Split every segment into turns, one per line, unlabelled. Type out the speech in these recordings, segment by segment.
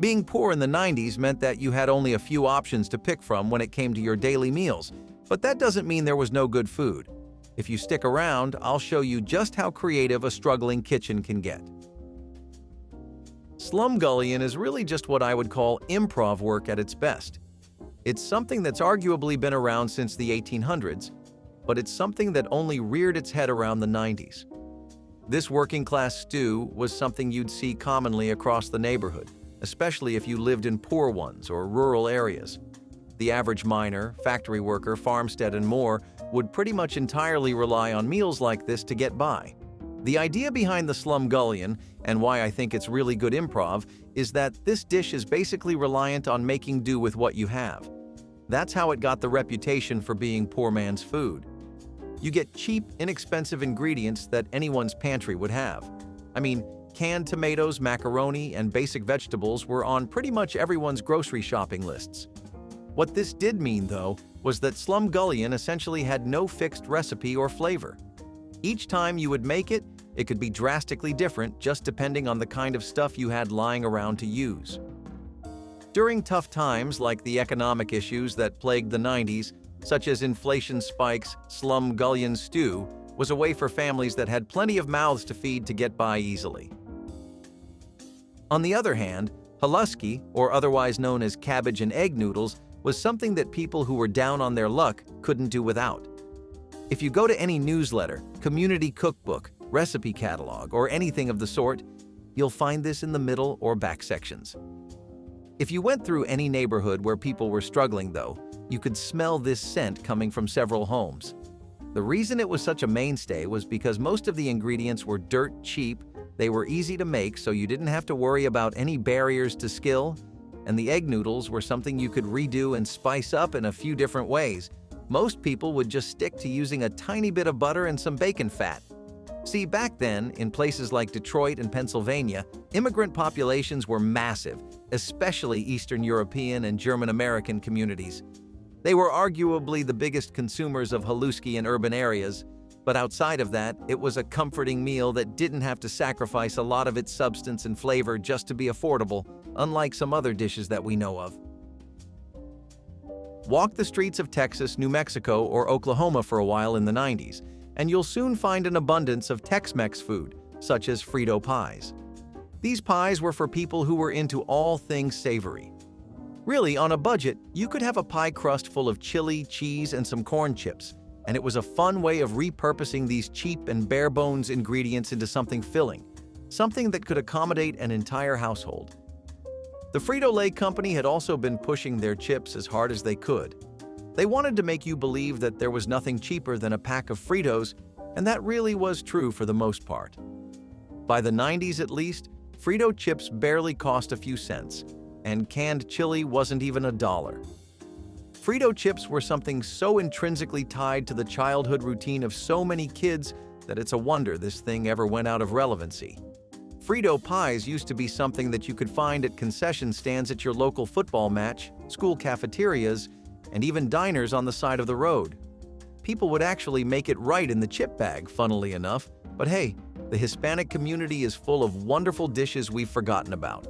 Being poor in the 90s meant that you had only a few options to pick from when it came to your daily meals, but that doesn't mean there was no good food. If you stick around, I'll show you just how creative a struggling kitchen can get. Slumgullion is really just what I would call improv work at its best. It's something that's arguably been around since the 1800s, but it's something that only reared its head around the 90s. This working-class stew was something you'd see commonly across the neighborhood, especially if you lived in poor ones or rural areas. The average miner, factory worker, farmstead, and more would pretty much entirely rely on meals like this to get by. The idea behind the slumgullion, and why I think it's really good improv, is that this dish is basically reliant on making do with what you have. That's how it got the reputation for being poor man's food. You get cheap, inexpensive ingredients that anyone's pantry would have. I mean, canned tomatoes, macaroni, and basic vegetables were on pretty much everyone's grocery shopping lists. What this did mean, though, was that slumgullion essentially had no fixed recipe or flavor. Each time you would make it, it could be drastically different just depending on the kind of stuff you had lying around to use. During tough times like the economic issues that plagued the 90s, such as inflation spikes, slumgullion stew was a way for families that had plenty of mouths to feed to get by easily. On the other hand, haluski, or otherwise known as cabbage and egg noodles, was something that people who were down on their luck couldn't do without. If you go to any newsletter, community cookbook, recipe catalog, or anything of the sort, you'll find this in the middle or back sections. If you went through any neighborhood where people were struggling, though, you could smell this scent coming from several homes. The reason it was such a mainstay was because most of the ingredients were dirt cheap, they were easy to make so you didn't have to worry about any barriers to skill, and the egg noodles were something you could redo and spice up in a few different ways. Most people would just stick to using a tiny bit of butter and some bacon fat. See, back then, in places like Detroit and Pennsylvania, immigrant populations were massive, especially Eastern European and German American communities. They were arguably the biggest consumers of haluski in urban areas, but outside of that, it was a comforting meal that didn't have to sacrifice a lot of its substance and flavor just to be affordable, unlike some other dishes that we know of. Walk the streets of Texas, New Mexico, or Oklahoma for a while in the 90s, and you'll soon find an abundance of Tex-Mex food, such as Frito pies. These pies were for people who were into all things savory. Really, on a budget, you could have a pie crust full of chili, cheese, and some corn chips, and it was a fun way of repurposing these cheap and bare-bones ingredients into something filling, something that could accommodate an entire household. The Frito-Lay company had also been pushing their chips as hard as they could. They wanted to make you believe that there was nothing cheaper than a pack of Fritos, and that really was true for the most part. By the 90s at least, Frito chips barely cost a few cents, and canned chili wasn't even $1. Frito chips were something so intrinsically tied to the childhood routine of so many kids that it's a wonder this thing ever went out of relevancy. Frito pies used to be something that you could find at concession stands at your local football match, school cafeterias, and even diners on the side of the road. People would actually make it right in the chip bag, funnily enough, but hey, the Hispanic community is full of wonderful dishes we've forgotten about.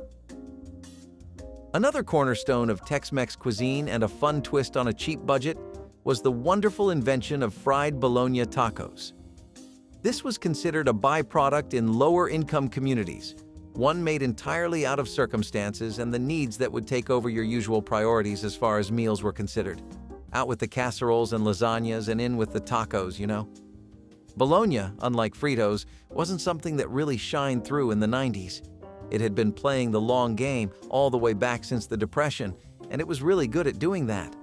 Another cornerstone of Tex-Mex cuisine and a fun twist on a cheap budget was the wonderful invention of fried bologna tacos. This was considered a byproduct in lower-income communities, one made entirely out of circumstances and the needs that would take over your usual priorities as far as meals were considered. Out with the casseroles and lasagnas and in with the tacos, you know? Bologna, unlike Fritos, wasn't something that really shined through in the 90s. It had been playing the long game all the way back since the Depression, and it was really good at doing that.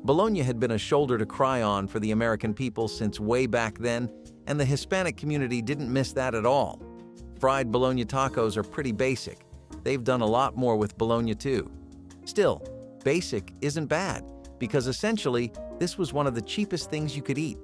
Bologna had been a shoulder to cry on for the American people since way back then, and the Hispanic community didn't miss that at all. Fried bologna tacos are pretty basic. They've done a lot more with bologna too. Still, basic isn't bad, because essentially, this was one of the cheapest things you could eat.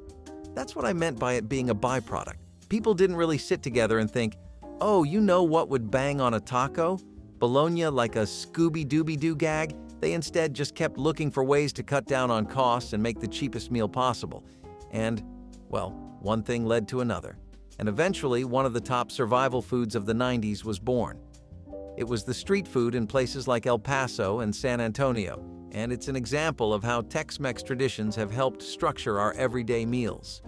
That's what I meant by it being a byproduct. People didn't really sit together and think, oh, you know what would bang on a taco? Bologna like a Scooby-Dooby-Doo gag? They instead just kept looking for ways to cut down on costs and make the cheapest meal possible. And, well, one thing led to another. And eventually, one of the top survival foods of the 90s was born. It was the street food in places like El Paso and San Antonio, and it's an example of how Tex-Mex traditions have helped structure our everyday meals.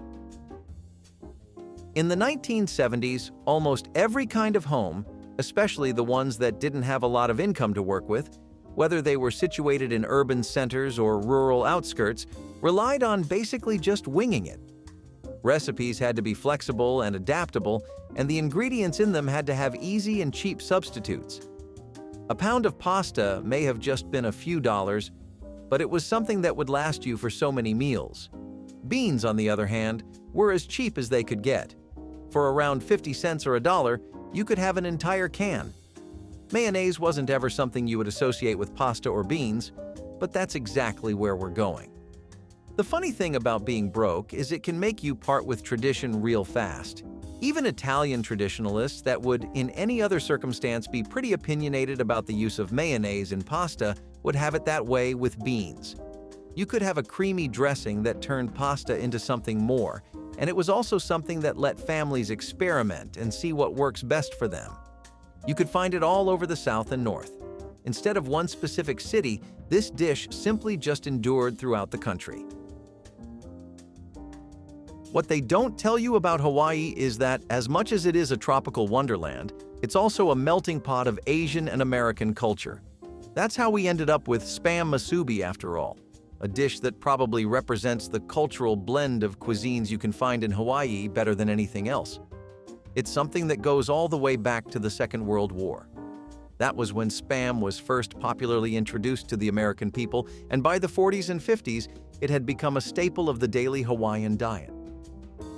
In the 1970s, almost every kind of home, especially the ones that didn't have a lot of income to work with, whether they were situated in urban centers or rural outskirts, relied on basically just winging it. Recipes had to be flexible and adaptable, and the ingredients in them had to have easy and cheap substitutes. A pound of pasta may have just been a few dollars, but it was something that would last you for so many meals. Beans, on the other hand, were as cheap as they could get. For around 50 cents or $1, you could have an entire can. Mayonnaise wasn't ever something you would associate with pasta or beans, but that's exactly where we're going. The funny thing about being broke is it can make you part with tradition real fast. Even Italian traditionalists that would, in any other circumstance, be pretty opinionated about the use of mayonnaise in pasta would have it that way with beans. You could have a creamy dressing that turned pasta into something more, and it was also something that let families experiment and see what works best for them. You could find it all over the South and North. Instead of one specific city, this dish simply just endured throughout the country. What they don't tell you about Hawaii is that, as much as it is a tropical wonderland, it's also a melting pot of Asian and American culture. That's how we ended up with spam musubi after all, a dish that probably represents the cultural blend of cuisines you can find in Hawaii better than anything else. It's something that goes all the way back to the Second World War. That was when spam was first popularly introduced to the American people, and by the 40s and 50s, it had become a staple of the daily Hawaiian diet.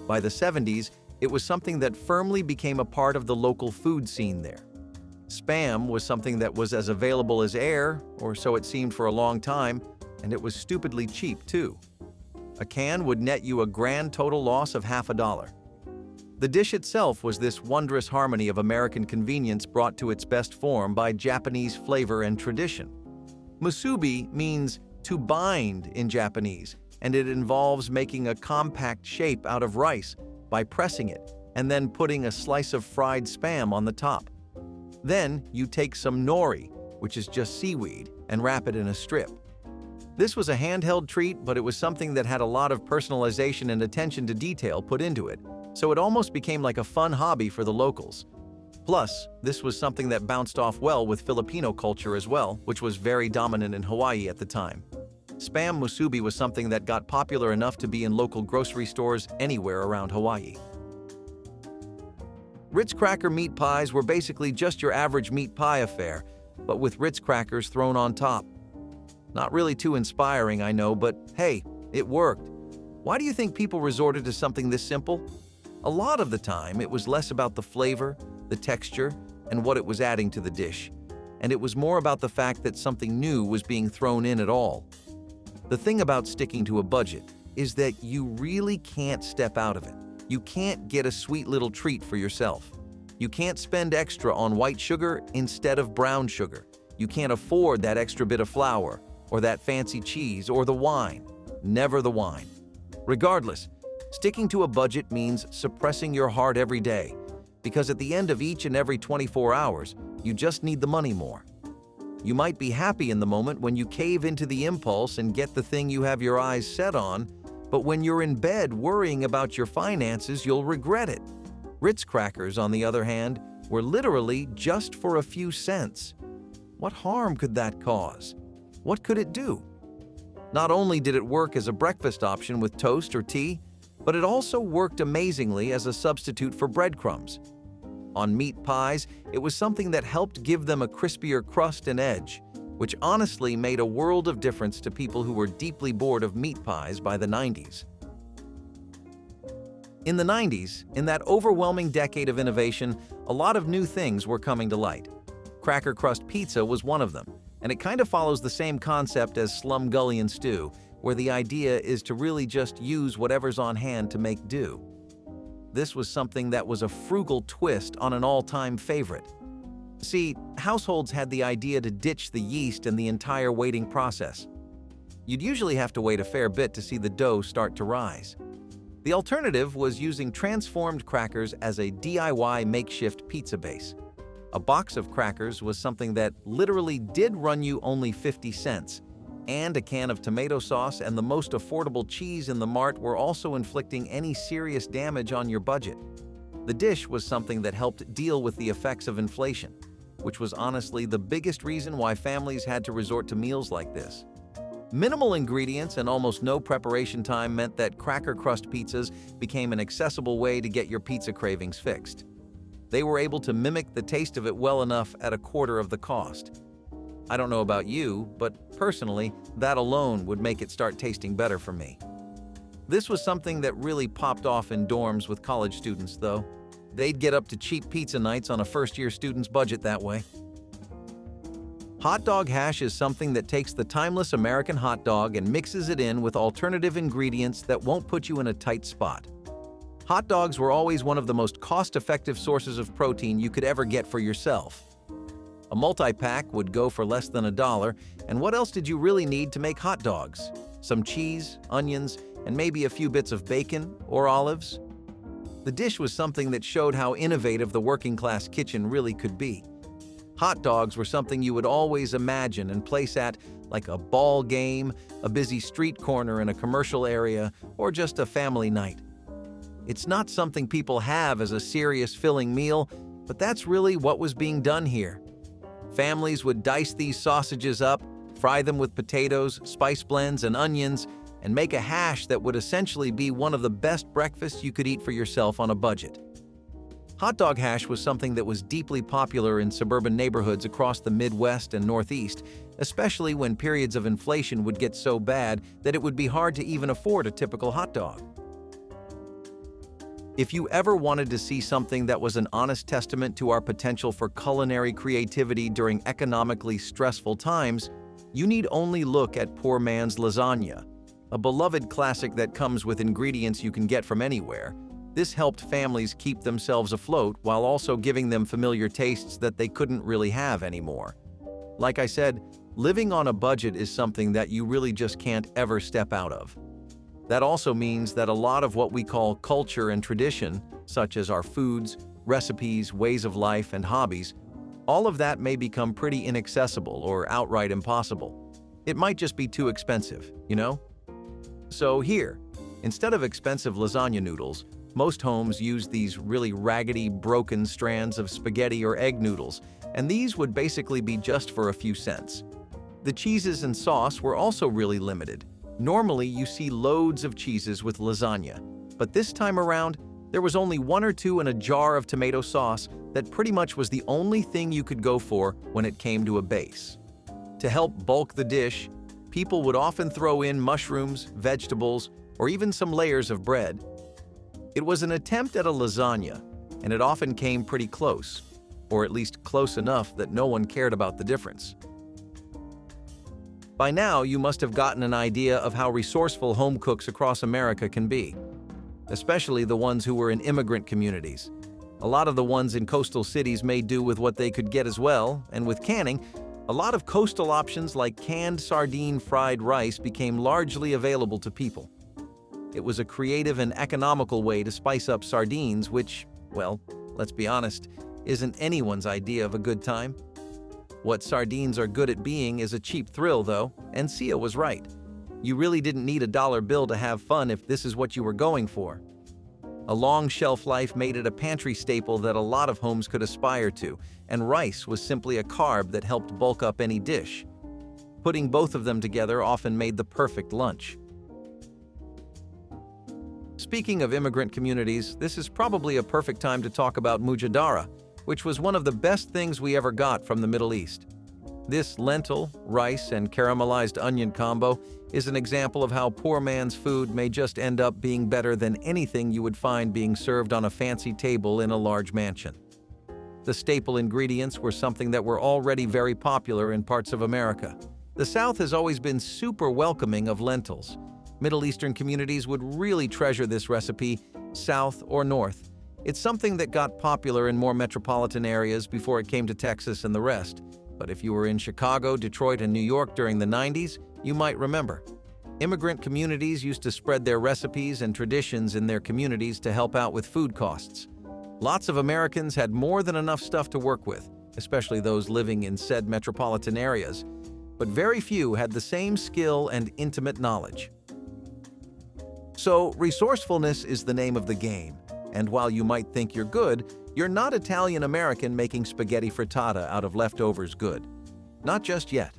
By the 70s, it was something that firmly became a part of the local food scene there. Spam was something that was as available as air, or so it seemed for a long time, and it was stupidly cheap too. A can would net you a grand total loss of $50. The dish itself was this wondrous harmony of American convenience brought to its best form by Japanese flavor and tradition. Musubi means to bind in Japanese, and it involves making a compact shape out of rice by pressing it and then putting a slice of fried spam on the top. Then you take some nori, which is just seaweed, and wrap it in a strip. This was a handheld treat, but it was something that had a lot of personalization and attention to detail put into it, so it almost became like a fun hobby for the locals. Plus, this was something that bounced off well with Filipino culture as well, which was very dominant in Hawaii at the time. Spam musubi was something that got popular enough to be in local grocery stores anywhere around Hawaii. Ritz cracker meat pies were basically just your average meat pie affair, but with Ritz crackers thrown on top. Not really too inspiring, I know, but hey, it worked. Why do you think people resorted to something this simple? A lot of the time, it was less about the flavor, the texture, and what it was adding to the dish, and it was more about the fact that something new was being thrown in at all. The thing about sticking to a budget is that you really can't step out of it. You can't get a sweet little treat for yourself. You can't spend extra on white sugar instead of brown sugar. You can't afford that extra bit of flour, or that fancy cheese, or the wine. Never the wine. Regardless, sticking to a budget means suppressing your heart every day, because at the end of each and every 24 hours, you just need the money more. You might be happy in the moment when you cave into the impulse and get the thing you have your eyes set on, but when you're in bed worrying about your finances, you'll regret it. Ritz crackers, on the other hand, were literally just for a few cents. What harm could that cause? What could it do? Not only did it work as a breakfast option with toast or tea, but it also worked amazingly as a substitute for breadcrumbs. On meat pies, it was something that helped give them a crispier crust and edge, which honestly made a world of difference to people who were deeply bored of meat pies by the 90s. In the 90s, in that overwhelming decade of innovation, a lot of new things were coming to light. Cracker crust pizza was one of them, and it kind of follows the same concept as slumgullion stew, where the idea is to really just use whatever's on hand to make do. This was something that was a frugal twist on an all-time favorite. See, households had the idea to ditch the yeast and the entire waiting process. You'd usually have to wait a fair bit to see the dough start to rise. The alternative was using transformed crackers as a DIY makeshift pizza base. A box of crackers was something that literally did run you only 50 cents, and a can of tomato sauce and the most affordable cheese in the mart were also inflicting any serious damage on your budget. The dish was something that helped deal with the effects of inflation, which was honestly the biggest reason why families had to resort to meals like this. Minimal ingredients and almost no preparation time meant that cracker crust pizzas became an accessible way to get your pizza cravings fixed. They were able to mimic the taste of it well enough at a quarter of the cost. I don't know about you, but personally, that alone would make it start tasting better for me. This was something that really popped off in dorms with college students, though. They'd get up to cheap pizza nights on a first-year student's budget that way. Hot dog hash is something that takes the timeless American hot dog and mixes it in with alternative ingredients that won't put you in a tight spot. Hot dogs were always one of the most cost-effective sources of protein you could ever get for yourself. A multi-pack would go for less than $1, and what else did you really need to make hot dogs? Some cheese, onions, and maybe a few bits of bacon or olives? The dish was something that showed how innovative the working-class kitchen really could be. Hot dogs were something you would always imagine and place at, like a ball game, a busy street corner in a commercial area, or just a family night. It's not something people have as a serious filling meal, but that's really what was being done here. Families would dice these sausages up, fry them with potatoes, spice blends, and onions, and make a hash that would essentially be one of the best breakfasts you could eat for yourself on a budget. Hot dog hash was something that was deeply popular in suburban neighborhoods across the Midwest and Northeast, especially when periods of inflation would get so bad that it would be hard to even afford a typical hot dog. If you ever wanted to see something that was an honest testament to our potential for culinary creativity during economically stressful times, you need only look at poor man's lasagna, a beloved classic that comes with ingredients you can get from anywhere. This helped families keep themselves afloat while also giving them familiar tastes that they couldn't really have anymore. Like I said, living on a budget is something that you really just can't ever step out of. That also means that a lot of what we call culture and tradition, such as our foods, recipes, ways of life, and hobbies, all of that may become pretty inaccessible or outright impossible. It might just be too expensive, you know? So here, instead of expensive lasagna noodles, most homes use these really raggedy, broken strands of spaghetti or egg noodles, and these would basically be just for a few cents. The cheeses and sauce were also really limited. Normally, you see loads of cheeses with lasagna, but this time around, there was only one or two in a jar of tomato sauce that pretty much was the only thing you could go for when it came to a base. To help bulk the dish, people would often throw in mushrooms, vegetables, or even some layers of bread. It was an attempt at a lasagna, and it often came pretty close, or at least close enough that no one cared about the difference. By now, you must have gotten an idea of how resourceful home cooks across America can be, especially the ones who were in immigrant communities. A lot of the ones in coastal cities made do with what they could get as well, and with canning, a lot of coastal options like canned sardine fried rice became largely available to people. It was a creative and economical way to spice up sardines, which, well, let's be honest, isn't anyone's idea of a good time. What sardines are good at being is a cheap thrill, though, and Sia was right. You really didn't need a dollar bill to have fun if this is what you were going for. A long shelf life made it a pantry staple that a lot of homes could aspire to, and rice was simply a carb that helped bulk up any dish. Putting both of them together often made the perfect lunch. Speaking of immigrant communities, this is probably a perfect time to talk about mujadara, which was one of the best things we ever got from the Middle East. This lentil, rice, and caramelized onion combo is an example of how poor man's food may just end up being better than anything you would find being served on a fancy table in a large mansion. The staple ingredients were something that were already very popular in parts of America. The South has always been super welcoming of lentils. Middle Eastern communities would really treasure this recipe, South or North. It's something that got popular in more metropolitan areas before it came to Texas and the rest. But if you were in Chicago, Detroit, and New York during the 90s, you might remember. Immigrant communities used to spread their recipes and traditions in their communities to help out with food costs. Lots of Americans had more than enough stuff to work with, especially those living in said metropolitan areas, but very few had the same skill and intimate knowledge. So, resourcefulness is the name of the game, and while you might think you're good, you're not Italian-American making spaghetti frittata out of leftovers good. Not just yet.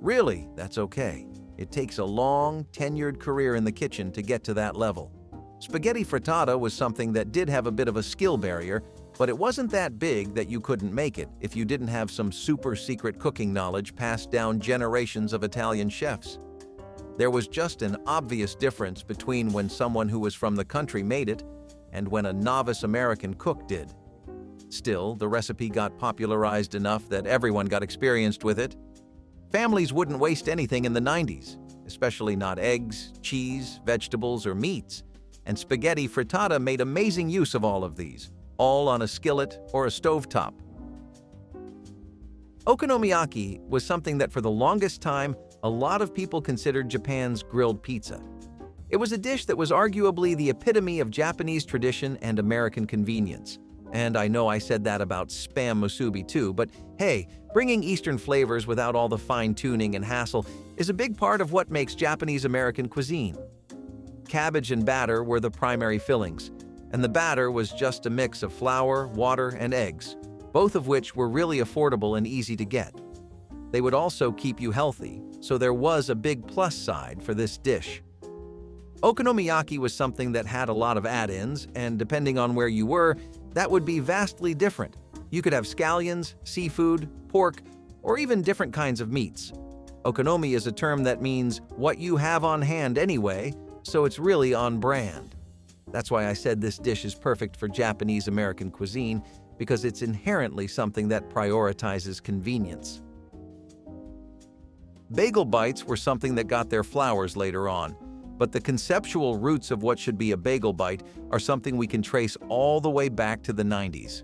Really, that's okay. It takes a long, tenured career in the kitchen to get to that level. Spaghetti frittata was something that did have a bit of a skill barrier, but it wasn't that big that you couldn't make it if you didn't have some super secret cooking knowledge passed down generations of Italian chefs. There was just an obvious difference between when someone who was from the country made it and when a novice American cook did. Still, the recipe got popularized enough that everyone got experienced with it. Families wouldn't waste anything in the 90s, especially not eggs, cheese, vegetables, or meats, and spaghetti frittata made amazing use of all of these, all on a skillet or a stovetop. Okonomiyaki was something that for the longest time, a lot of people considered Japan's grilled pizza. It was a dish that was arguably the epitome of Japanese tradition and American convenience. And I know I said that about Spam musubi too, but hey, bringing Eastern flavors without all the fine-tuning and hassle is a big part of what makes Japanese-American cuisine. Cabbage and batter were the primary fillings, and the batter was just a mix of flour, water, and eggs, both of which were really affordable and easy to get. They would also keep you healthy, so there was a big plus side for this dish. Okonomiyaki was something that had a lot of add-ins, and depending on where you were, that would be vastly different. You could have scallions, seafood, pork, or even different kinds of meats. Okonomi is a term that means what you have on hand anyway, so it's really on brand. That's why I said this dish is perfect for Japanese-American cuisine, because it's inherently something that prioritizes convenience. Bagel bites were something that got their flowers later on, but the conceptual roots of what should be a bagel bite are something we can trace all the way back to the 90s.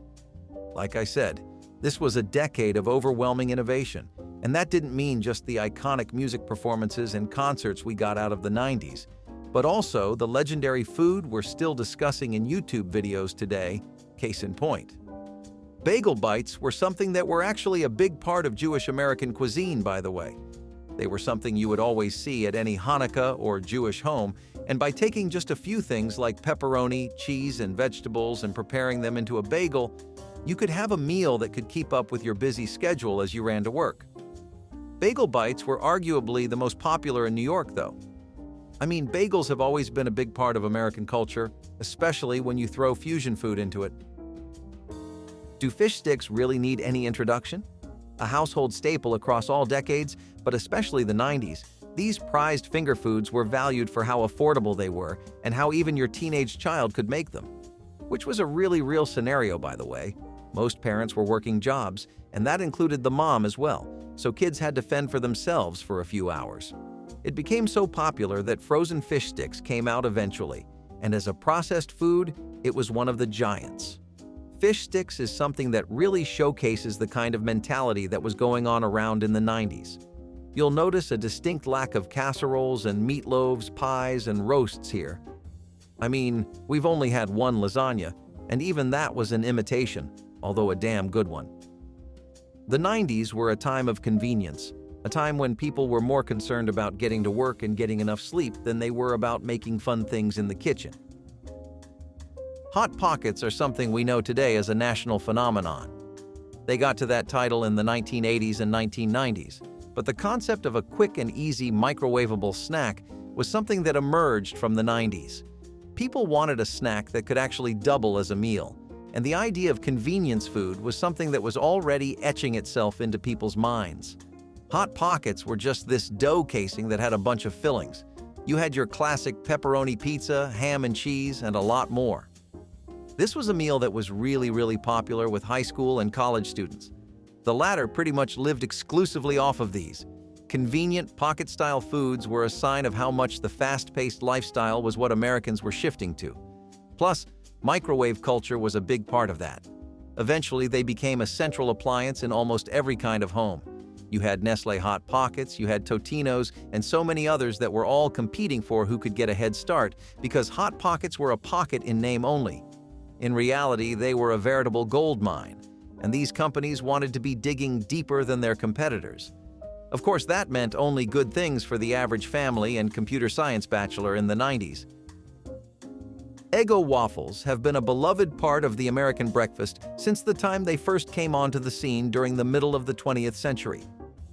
Like I said, this was a decade of overwhelming innovation, and that didn't mean just the iconic music performances and concerts we got out of the 90s, but also the legendary food we're still discussing in YouTube videos today, case in point. Bagel bites were something that were actually a big part of Jewish American cuisine, by the way. They were something you would always see at any Hanukkah or Jewish home, and by taking just a few things like pepperoni, cheese, and vegetables and preparing them into a bagel, you could have a meal that could keep up with your busy schedule as you ran to work. Bagel bites were arguably the most popular in New York, though. I mean, bagels have always been a big part of American culture, especially when you throw fusion food into it. Do fish sticks really need any introduction? A household staple across all decades, but especially the 90s, these prized finger foods were valued for how affordable they were and how even your teenage child could make them. Which was a really real scenario, by the way. Most parents were working jobs, and that included the mom as well, so kids had to fend for themselves for a few hours. It became so popular that frozen fish sticks came out eventually, and as a processed food, it was one of the giants. Fish sticks is something that really showcases the kind of mentality that was going on around in the 90s. You'll notice a distinct lack of casseroles and meatloaves, pies, and roasts here. I mean, we've only had one lasagna, and even that was an imitation, although a damn good one. The 90s were a time of convenience, a time when people were more concerned about getting to work and getting enough sleep than they were about making fun things in the kitchen. Hot Pockets are something we know today as a national phenomenon. They got to that title in the 1980s and 1990s, but the concept of a quick and easy microwavable snack was something that emerged from the 90s. People wanted a snack that could actually double as a meal, and the idea of convenience food was something that was already etching itself into people's minds. Hot Pockets were just this dough casing that had a bunch of fillings. You had your classic pepperoni pizza, ham and cheese, and a lot more. This was a meal that was really popular with high school and college students. The latter pretty much lived exclusively off of these. Convenient, pocket-style foods were a sign of how much the fast-paced lifestyle was what Americans were shifting to. Plus, microwave culture was a big part of that. Eventually, they became a central appliance in almost every kind of home. You had Nestle Hot Pockets, you had Totino's, and so many others that were all competing for who could get a head start because Hot Pockets were a pocket in name only. In reality, they were a veritable gold mine. and these companies wanted to be digging deeper than their competitors. Of course, that meant only good things for the average family and computer science bachelor in the 90s. Eggo waffles have been a beloved part of the American breakfast since the time they first came onto the scene during the middle of the 20th century.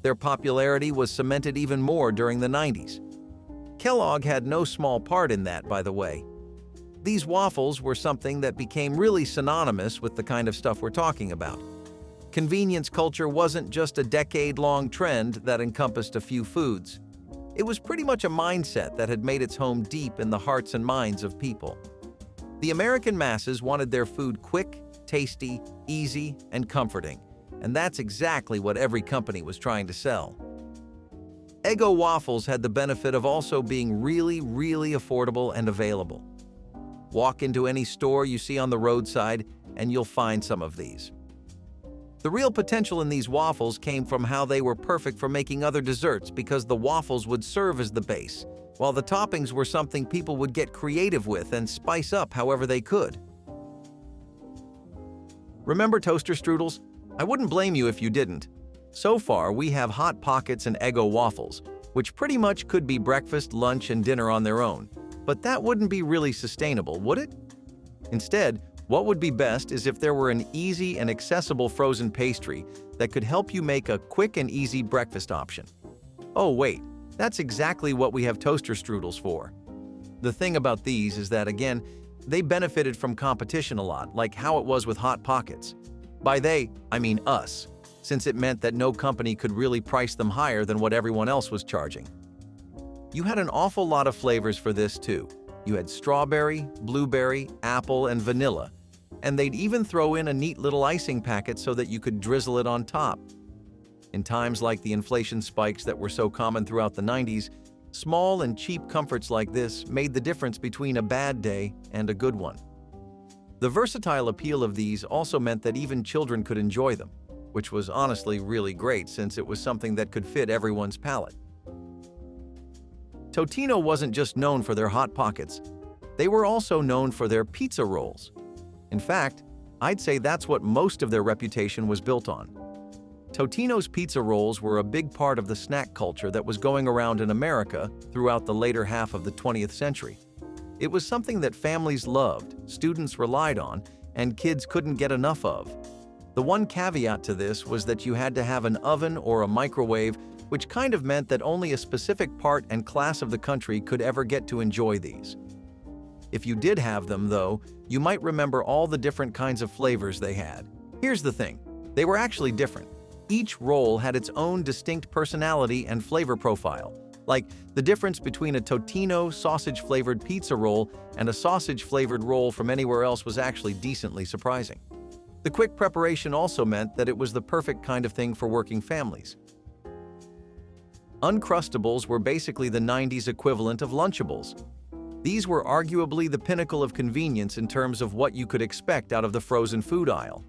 Their popularity was cemented even more during the 90s. Kellogg had no small part in that, by the way. These waffles were something that became really synonymous with the kind of stuff we're talking about. Convenience culture wasn't just a decade-long trend that encompassed a few foods. It was pretty much a mindset that had made its home deep in the hearts and minds of people. The American masses wanted their food quick, tasty, easy, and comforting, and that's exactly what every company was trying to sell. Eggo waffles had the benefit of also being really, really affordable and available. Walk into any store you see on the roadside, and you'll find some of these. The real potential in these waffles came from how they were perfect for making other desserts because the waffles would serve as the base, while the toppings were something people would get creative with and spice up however they could. Remember toaster strudels? I wouldn't blame you if you didn't. So far, we have Hot Pockets and Eggo waffles, which pretty much could be breakfast, lunch, and dinner on their own. But that wouldn't be really sustainable, would it? Instead, what would be best is if there were an easy and accessible frozen pastry that could help you make a quick and easy breakfast option. Oh wait, that's exactly what we have toaster strudels for. The thing about these is that, again, they benefited from competition a lot, like how it was with Hot Pockets. By they, I mean us, since it meant that no company could really price them higher than what everyone else was charging. You had an awful lot of flavors for this too. You had strawberry, blueberry, apple, and vanilla, and they'd even throw in a neat little icing packet so that you could drizzle it on top. In times like the inflation spikes that were so common throughout the 90s, small and cheap comforts like this made the difference between a bad day and a good one. The versatile appeal of these also meant that even children could enjoy them, which was honestly really great since it was something that could fit everyone's palate. Totino wasn't just known for their Hot Pockets. They were also known for their pizza rolls. In fact, I'd say that's what most of their reputation was built on. Totino's pizza rolls were a big part of the snack culture that was going around in America throughout the later half of the 20th century. It was something that families loved, students relied on, and kids couldn't get enough of. The one caveat to this was that you had to have an oven or a microwave, which kind of meant that only a specific part and class of the country could ever get to enjoy these. If you did have them, though, you might remember all the different kinds of flavors they had. Here's the thing, they were actually different. Each roll had its own distinct personality and flavor profile. Like, the difference between a Totino sausage-flavored pizza roll and a sausage-flavored roll from anywhere else was actually decently surprising. The quick preparation also meant that it was the perfect kind of thing for working families. Uncrustables were basically the 90s equivalent of Lunchables. These were arguably the pinnacle of convenience in terms of what you could expect out of the frozen food aisle.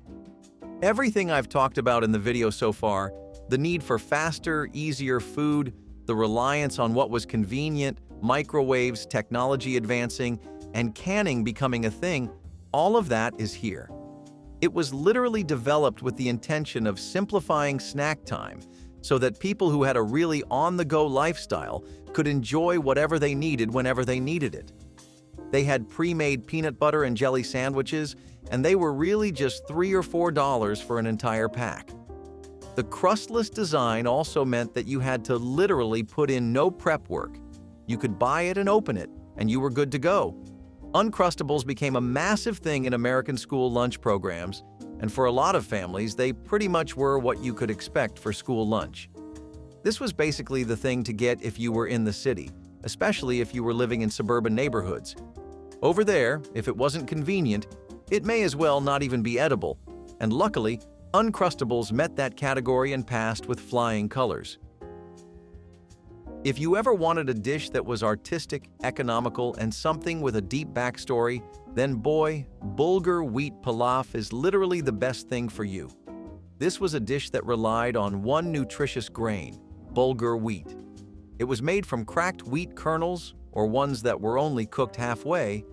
Everything I've talked about in the video so far, the need for faster, easier food, the reliance on what was convenient, microwaves, technology advancing, and canning becoming a thing, all of that is here. It was literally developed with the intention of simplifying snack time so that people who had a really on-the-go lifestyle could enjoy whatever they needed whenever they needed it. They had pre-made peanut butter and jelly sandwiches, and they were really just $3 or $4 for an entire pack. The crustless design also meant that you had to literally put in no prep work. You could buy it and open it, and you were good to go. Uncrustables became a massive thing in American school lunch programs, and for a lot of families, they pretty much were what you could expect for school lunch. This was basically the thing to get if you were in the city, especially if you were living in suburban neighborhoods. Over there, if it wasn't convenient, it may as well not even be edible, and luckily, Uncrustables met that category and passed with flying colors. If you ever wanted a dish that was artistic, economical, and something with a deep backstory, then boy, bulgur wheat pilaf is literally the best thing for you. This was a dish that relied on one nutritious grain, bulgur wheat. It was made from cracked wheat kernels, or ones that were only cooked halfway,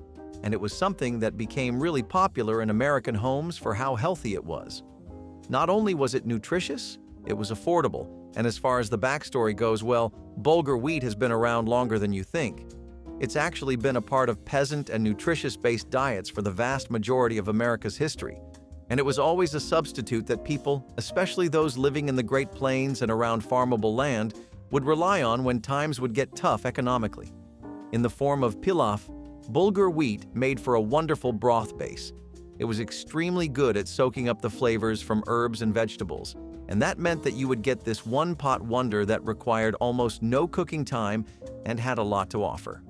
and it was something that became really popular in American homes for how healthy it was. Not only was it nutritious, it was affordable, and as far as the backstory goes, well, bulgur wheat has been around longer than you think. It's actually been a part of peasant and nutritious-based diets for the vast majority of America's history, and it was always a substitute that people, especially those living in the Great Plains and around farmable land, would rely on when times would get tough economically. In the form of pilaf, bulgur wheat made for a wonderful broth base. It was extremely good at soaking up the flavors from herbs and vegetables, and that meant that you would get this one-pot wonder that required almost no cooking time and had a lot to offer.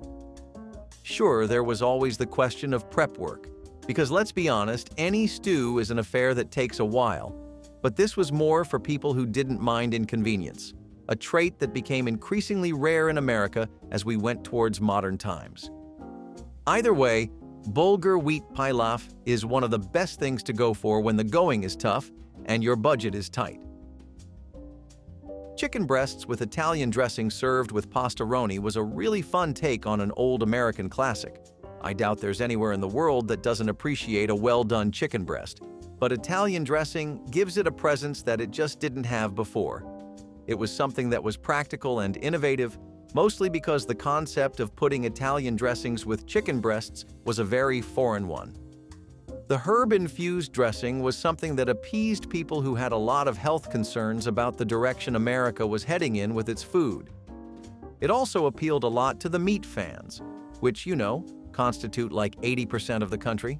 Sure, there was always the question of prep work, because let's be honest, any stew is an affair that takes a while, but this was more for people who didn't mind inconvenience, a trait that became increasingly rare in America as we went towards modern times. Either way, bulgur wheat pilaf is one of the best things to go for when the going is tough and your budget is tight. Chicken breasts with Italian dressing served with pastaroni was a really fun take on an old American classic. I doubt there's anywhere in the world that doesn't appreciate a well-done chicken breast, but Italian dressing gives it a presence that it just didn't have before. It was something that was practical and innovative, mostly because the concept of putting Italian dressings with chicken breasts was a very foreign one. The herb-infused dressing was something that appeased people who had a lot of health concerns about the direction America was heading in with its food. It also appealed a lot to the meat fans, which, constitute like 80% of the country.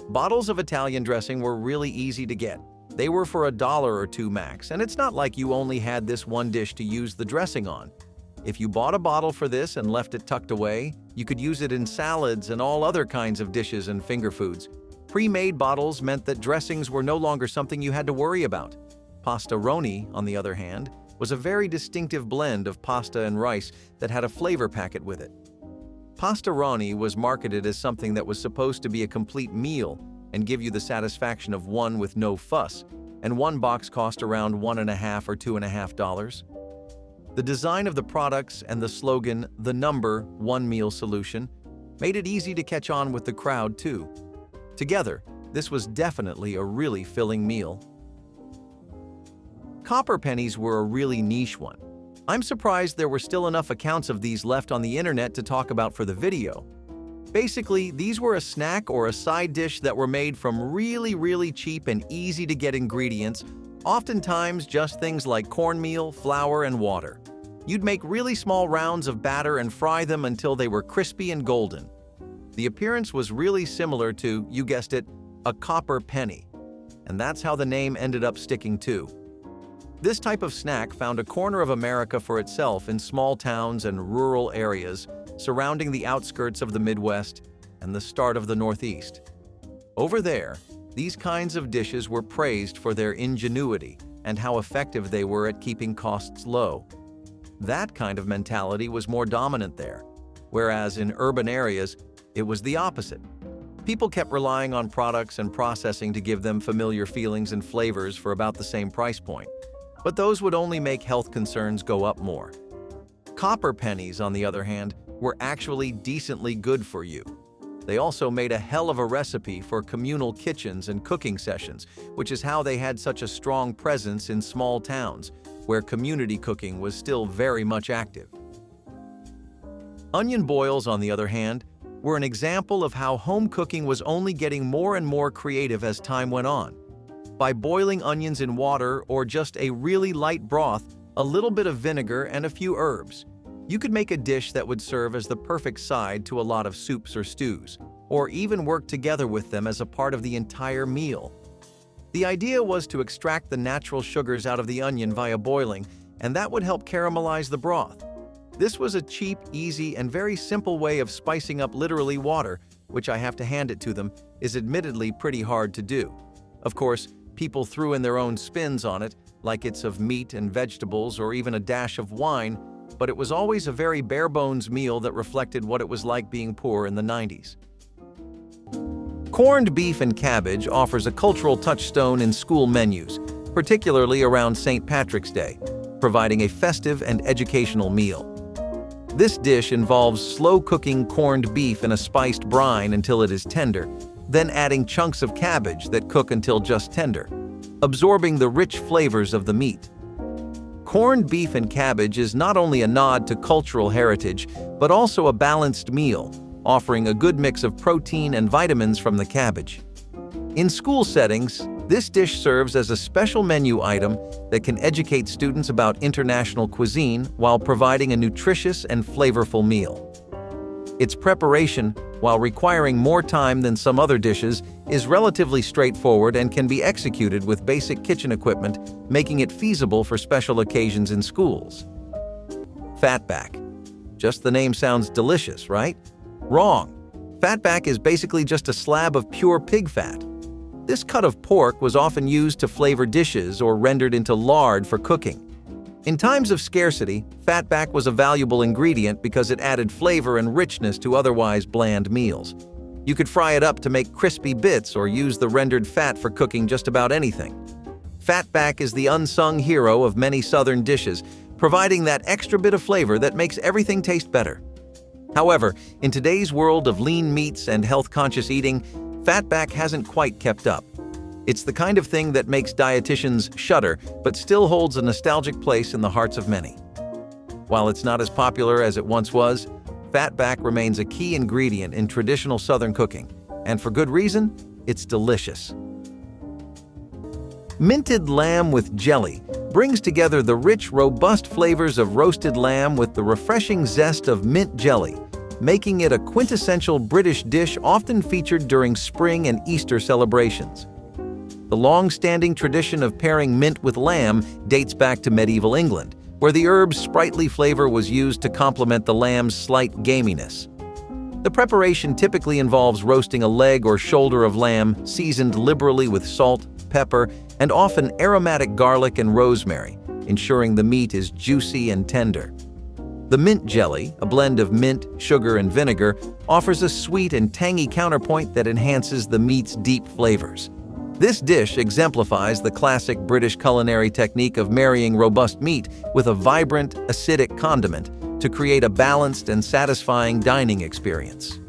Bottles of Italian dressing were really easy to get. They were for $1 or $2 max, and it's not like you only had this one dish to use the dressing on. If you bought a bottle for this and left it tucked away, you could use it in salads and all other kinds of dishes and finger foods. Pre-made bottles meant that dressings were no longer something you had to worry about. Pastaroni, on the other hand, was a very distinctive blend of pasta and rice that had a flavor packet with it. Pastaroni was marketed as something that was supposed to be a complete meal and give you the satisfaction of one with no fuss, and one box cost around $1.50 or $2.50. The design of the products and the slogan, "The Number One Meal Solution," made it easy to catch on with the crowd too. Together, this was definitely a really filling meal. Copper pennies were a really niche one. I'm surprised there were still enough accounts of these left on the internet to talk about for the video. Basically, these were a snack or a side dish that were made from really cheap and easy to get ingredients, oftentimes just things like cornmeal, flour, and water. You'd make really small rounds of batter and fry them until they were crispy and golden. The appearance was really similar to, you guessed it, a copper penny, and that's how the name ended up sticking too. This type of snack found a corner of America for itself in small towns and rural areas surrounding the outskirts of the Midwest and the start of the Northeast. Over there, these kinds of dishes were praised for their ingenuity and how effective they were at keeping costs low. That kind of mentality was more dominant there, whereas in urban areas, it was the opposite. People kept relying on products and processing to give them familiar feelings and flavors for about the same price point, but those would only make health concerns go up more. Copper pennies, on the other hand, were actually decently good for you. They also made a hell of a recipe for communal kitchens and cooking sessions, which is how they had such a strong presence in small towns, where community cooking was still very much active. Onion boils, on the other hand, were an example of how home cooking was only getting more and more creative as time went on. By boiling onions in water or just a really light broth, a little bit of vinegar, and a few herbs, you could make a dish that would serve as the perfect side to a lot of soups or stews, or even work together with them as a part of the entire meal. The idea was to extract the natural sugars out of the onion via boiling, and that would help caramelize the broth. This was a cheap, easy, and very simple way of spicing up literally water, which, I have to hand it to them, is admittedly pretty hard to do. Of course, people threw in their own spins on it, like it's of meat and vegetables or even a dash of wine, but it was always a very bare-bones meal that reflected what it was like being poor in the 90s. Corned beef and cabbage offers a cultural touchstone in school menus, particularly around St. Patrick's Day, providing a festive and educational meal. This dish involves slow-cooking corned beef in a spiced brine until it is tender, then adding chunks of cabbage that cook until just tender. absorbing the rich flavors of the meat. Corned beef and cabbage is not only a nod to cultural heritage, but also a balanced meal, offering a good mix of protein and vitamins from the cabbage. In school settings, this dish serves as a special menu item that can educate students about international cuisine while providing a nutritious and flavorful meal. Its preparation, while requiring more time than some other dishes, is relatively straightforward and can be executed with basic kitchen equipment, making it feasible for special occasions in schools. Fatback. Just the name sounds delicious, right? Wrong. Fatback is basically just a slab of pure pig fat. This cut of pork was often used to flavor dishes or rendered into lard for cooking. In times of scarcity, fatback was a valuable ingredient because it added flavor and richness to otherwise bland meals. You could fry it up to make crispy bits or use the rendered fat for cooking just about anything. Fatback is the unsung hero of many Southern dishes, providing that extra bit of flavor that makes everything taste better. However, in today's world of lean meats and health-conscious eating, fatback hasn't quite kept up. It's the kind of thing that makes dietitians shudder, but still holds a nostalgic place in the hearts of many. While it's not as popular as it once was, fatback remains a key ingredient in traditional Southern cooking, and for good reason, it's delicious. Minted lamb with jelly brings together the rich, robust flavors of roasted lamb with the refreshing zest of mint jelly, making it a quintessential British dish often featured during spring and Easter celebrations. The long-standing tradition of pairing mint with lamb dates back to medieval England, where the herb's sprightly flavor was used to complement the lamb's slight gaminess. The preparation typically involves roasting a leg or shoulder of lamb seasoned liberally with salt, pepper, and often aromatic garlic and rosemary, ensuring the meat is juicy and tender. The mint jelly, a blend of mint, sugar, and vinegar, offers a sweet and tangy counterpoint that enhances the meat's deep flavors. This dish exemplifies the classic British culinary technique of marrying robust meat with a vibrant, acidic condiment to create a balanced and satisfying dining experience.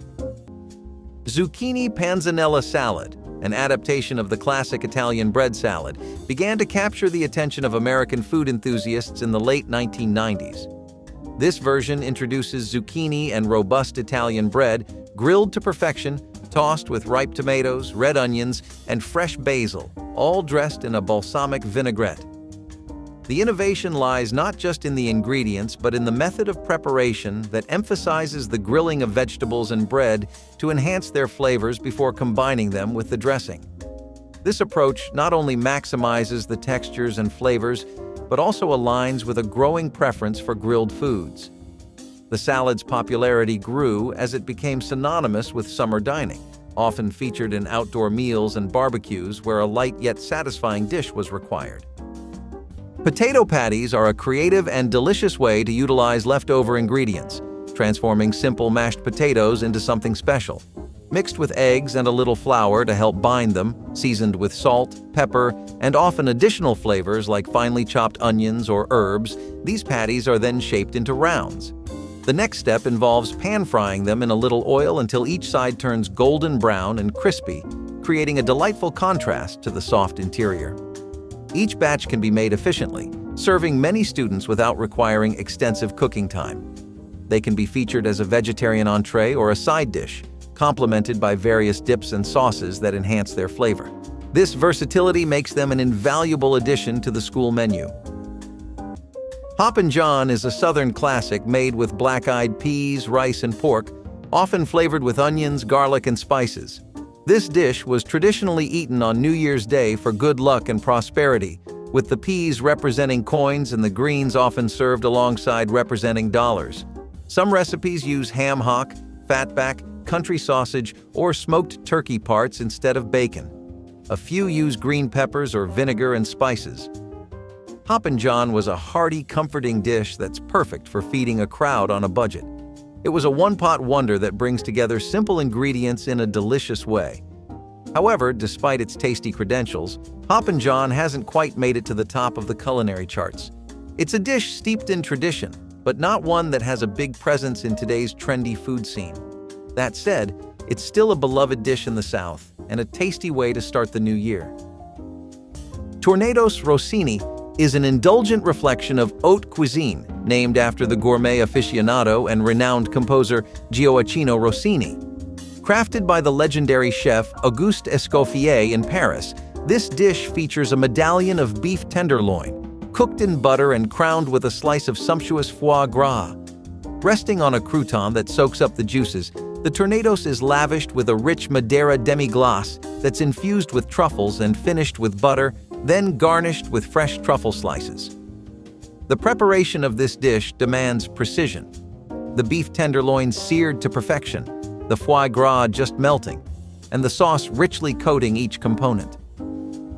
Zucchini panzanella salad, an adaptation of the classic Italian bread salad, began to capture the attention of American food enthusiasts in the late 1990s. This version introduces zucchini and robust Italian bread, grilled to perfection, tossed with ripe tomatoes, red onions, and fresh basil, all dressed in a balsamic vinaigrette. The innovation lies not just in the ingredients, but in the method of preparation that emphasizes the grilling of vegetables and bread to enhance their flavors before combining them with the dressing. This approach not only maximizes the textures and flavors, but also aligns with a growing preference for grilled foods. The salad's popularity grew as it became synonymous with summer dining, often featured in outdoor meals and barbecues where a light yet satisfying dish was required. Potato patties are a creative and delicious way to utilize leftover ingredients, transforming simple mashed potatoes into something special. Mixed with eggs and a little flour to help bind them, seasoned with salt, pepper, and often additional flavors like finely chopped onions or herbs, these patties are then shaped into rounds. The next step involves pan-frying them in a little oil until each side turns golden brown and crispy, creating a delightful contrast to the soft interior. Each batch can be made efficiently, serving many students without requiring extensive cooking time. They can be featured as a vegetarian entree or a side dish, complemented by various dips and sauces that enhance their flavor. This versatility makes them an invaluable addition to the school menu. Hoppin' John is a Southern classic made with black-eyed peas, rice, and pork, often flavored with onions, garlic, and spices. This dish was traditionally eaten on New Year's Day for good luck and prosperity, with the peas representing coins and the greens often served alongside representing dollars. Some recipes use ham hock, fatback, country sausage, or smoked turkey parts instead of bacon. A few use green peppers or vinegar and spices. Hoppin' John was a hearty, comforting dish that's perfect for feeding a crowd on a budget. It was a one-pot wonder that brings together simple ingredients in a delicious way. However, despite its tasty credentials, Hoppin' John hasn't quite made it to the top of the culinary charts. It's a dish steeped in tradition, but not one that has a big presence in today's trendy food scene. That said, it's still a beloved dish in the South and a tasty way to start the new year. Tornados Rossini is an indulgent reflection of haute cuisine, named after the gourmet aficionado and renowned composer Gioacchino Rossini. Crafted by the legendary chef Auguste Escoffier in Paris, this dish features a medallion of beef tenderloin, cooked in butter and crowned with a slice of sumptuous foie gras. Resting on a crouton that soaks up the juices, the tornados is lavished with a rich Madeira demi-glace that's infused with truffles and finished with butter, then garnished with fresh truffle slices. The preparation of this dish demands precision. The beef tenderloin seared to perfection, the foie gras just melting, and the sauce richly coating each component.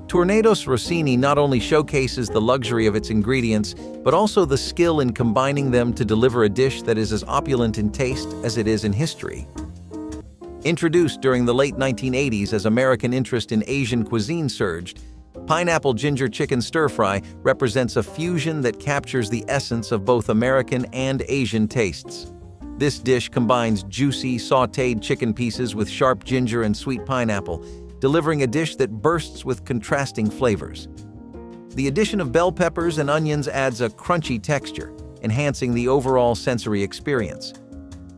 Tornados Rossini not only showcases the luxury of its ingredients, but also the skill in combining them to deliver a dish that is as opulent in taste as it is in history. Introduced during the late 1980s as American interest in Asian cuisine surged, pineapple ginger chicken stir-fry represents a fusion that captures the essence of both American and Asian tastes. This dish combines juicy, sautéed chicken pieces with sharp ginger and sweet pineapple, delivering a dish that bursts with contrasting flavors. The addition of bell peppers and onions adds a crunchy texture, enhancing the overall sensory experience.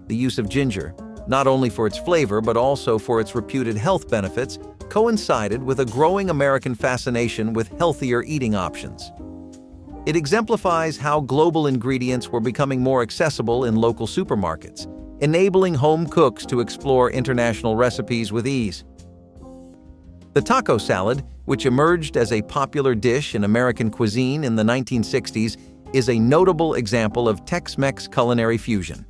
The use of ginger, not only for its flavor but also for its reputed health benefits, coincided with a growing American fascination with healthier eating options. It exemplifies how global ingredients were becoming more accessible in local supermarkets, enabling home cooks to explore international recipes with ease. The taco salad, which emerged as a popular dish in American cuisine in the 1960s, is a notable example of Tex-Mex culinary fusion.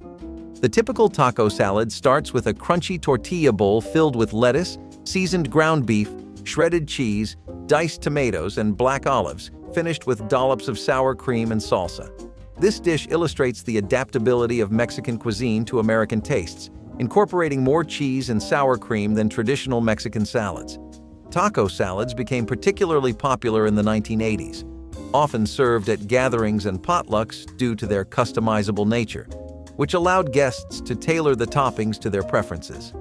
The typical taco salad starts with a crunchy tortilla bowl filled with lettuce, seasoned ground beef, shredded cheese, diced tomatoes, and black olives, finished with dollops of sour cream and salsa. This dish illustrates the adaptability of Mexican cuisine to American tastes, incorporating more cheese and sour cream than traditional Mexican salads. Taco salads became particularly popular in the 1980s, often served at gatherings and potlucks due to their customizable nature, which allowed guests to tailor the toppings to their preferences.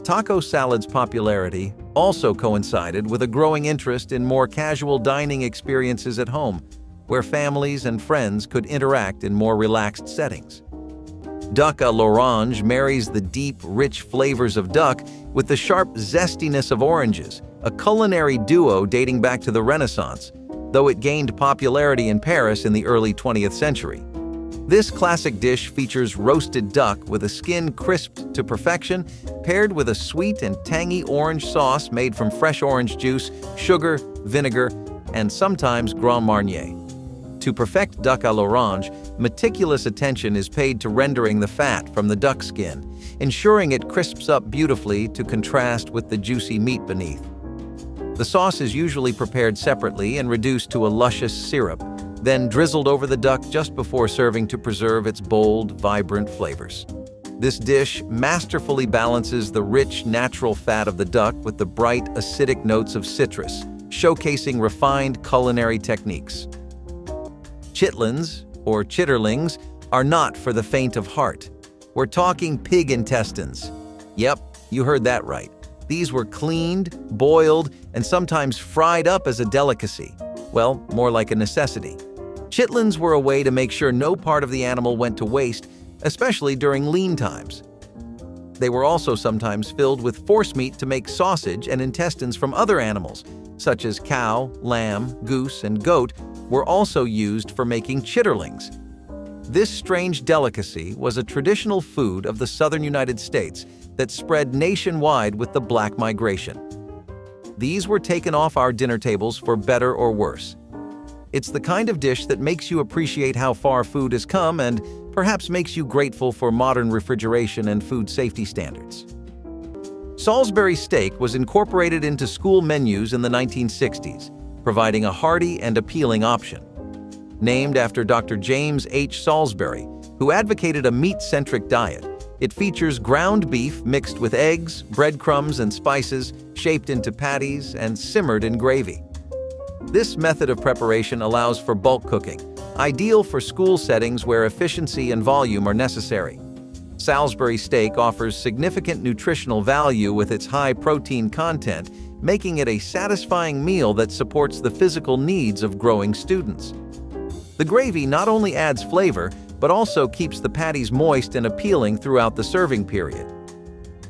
Taco salad's popularity also coincided with a growing interest in more casual dining experiences at home, where families and friends could interact in more relaxed settings. Duck à l'orange marries the deep, rich flavors of duck with the sharp zestiness of oranges, a culinary duo dating back to the Renaissance, though it gained popularity in Paris in the early 20th century. This classic dish features roasted duck with a skin crisped to perfection, paired with a sweet and tangy orange sauce made from fresh orange juice, sugar, vinegar, and sometimes Grand Marnier. To perfect duck à l'orange, meticulous attention is paid to rendering the fat from the duck skin, ensuring it crisps up beautifully to contrast with the juicy meat beneath. The sauce is usually prepared separately and reduced to a luscious syrup, then drizzled over the duck just before serving to preserve its bold, vibrant flavors. This dish masterfully balances the rich, natural fat of the duck with the bright, acidic notes of citrus, showcasing refined culinary techniques. Chitlins, or chitterlings, are not for the faint of heart. We're talking pig intestines. Yep, you heard that right. These were cleaned, boiled, and sometimes fried up as a delicacy. Well, more like a necessity. Chitlins were a way to make sure no part of the animal went to waste, especially during lean times. They were also sometimes filled with forcemeat to make sausage, and intestines from other animals, such as cow, lamb, goose, and goat, were also used for making chitterlings. This strange delicacy was a traditional food of the southern United States that spread nationwide with the Black migration. These were taken off our dinner tables for better or worse. It's the kind of dish that makes you appreciate how far food has come and perhaps makes you grateful for modern refrigeration and food safety standards. Salisbury steak was incorporated into school menus in the 1960s, providing a hearty and appealing option. Named after Dr. James H. Salisbury, who advocated a meat-centric diet, it features ground beef mixed with eggs, breadcrumbs, and spices, shaped into patties and simmered in gravy. This method of preparation allows for bulk cooking, ideal for school settings where efficiency and volume are necessary. Salisbury steak offers significant nutritional value with its high protein content, making it a satisfying meal that supports the physical needs of growing students. The gravy not only adds flavor, but also keeps the patties moist and appealing throughout the serving period.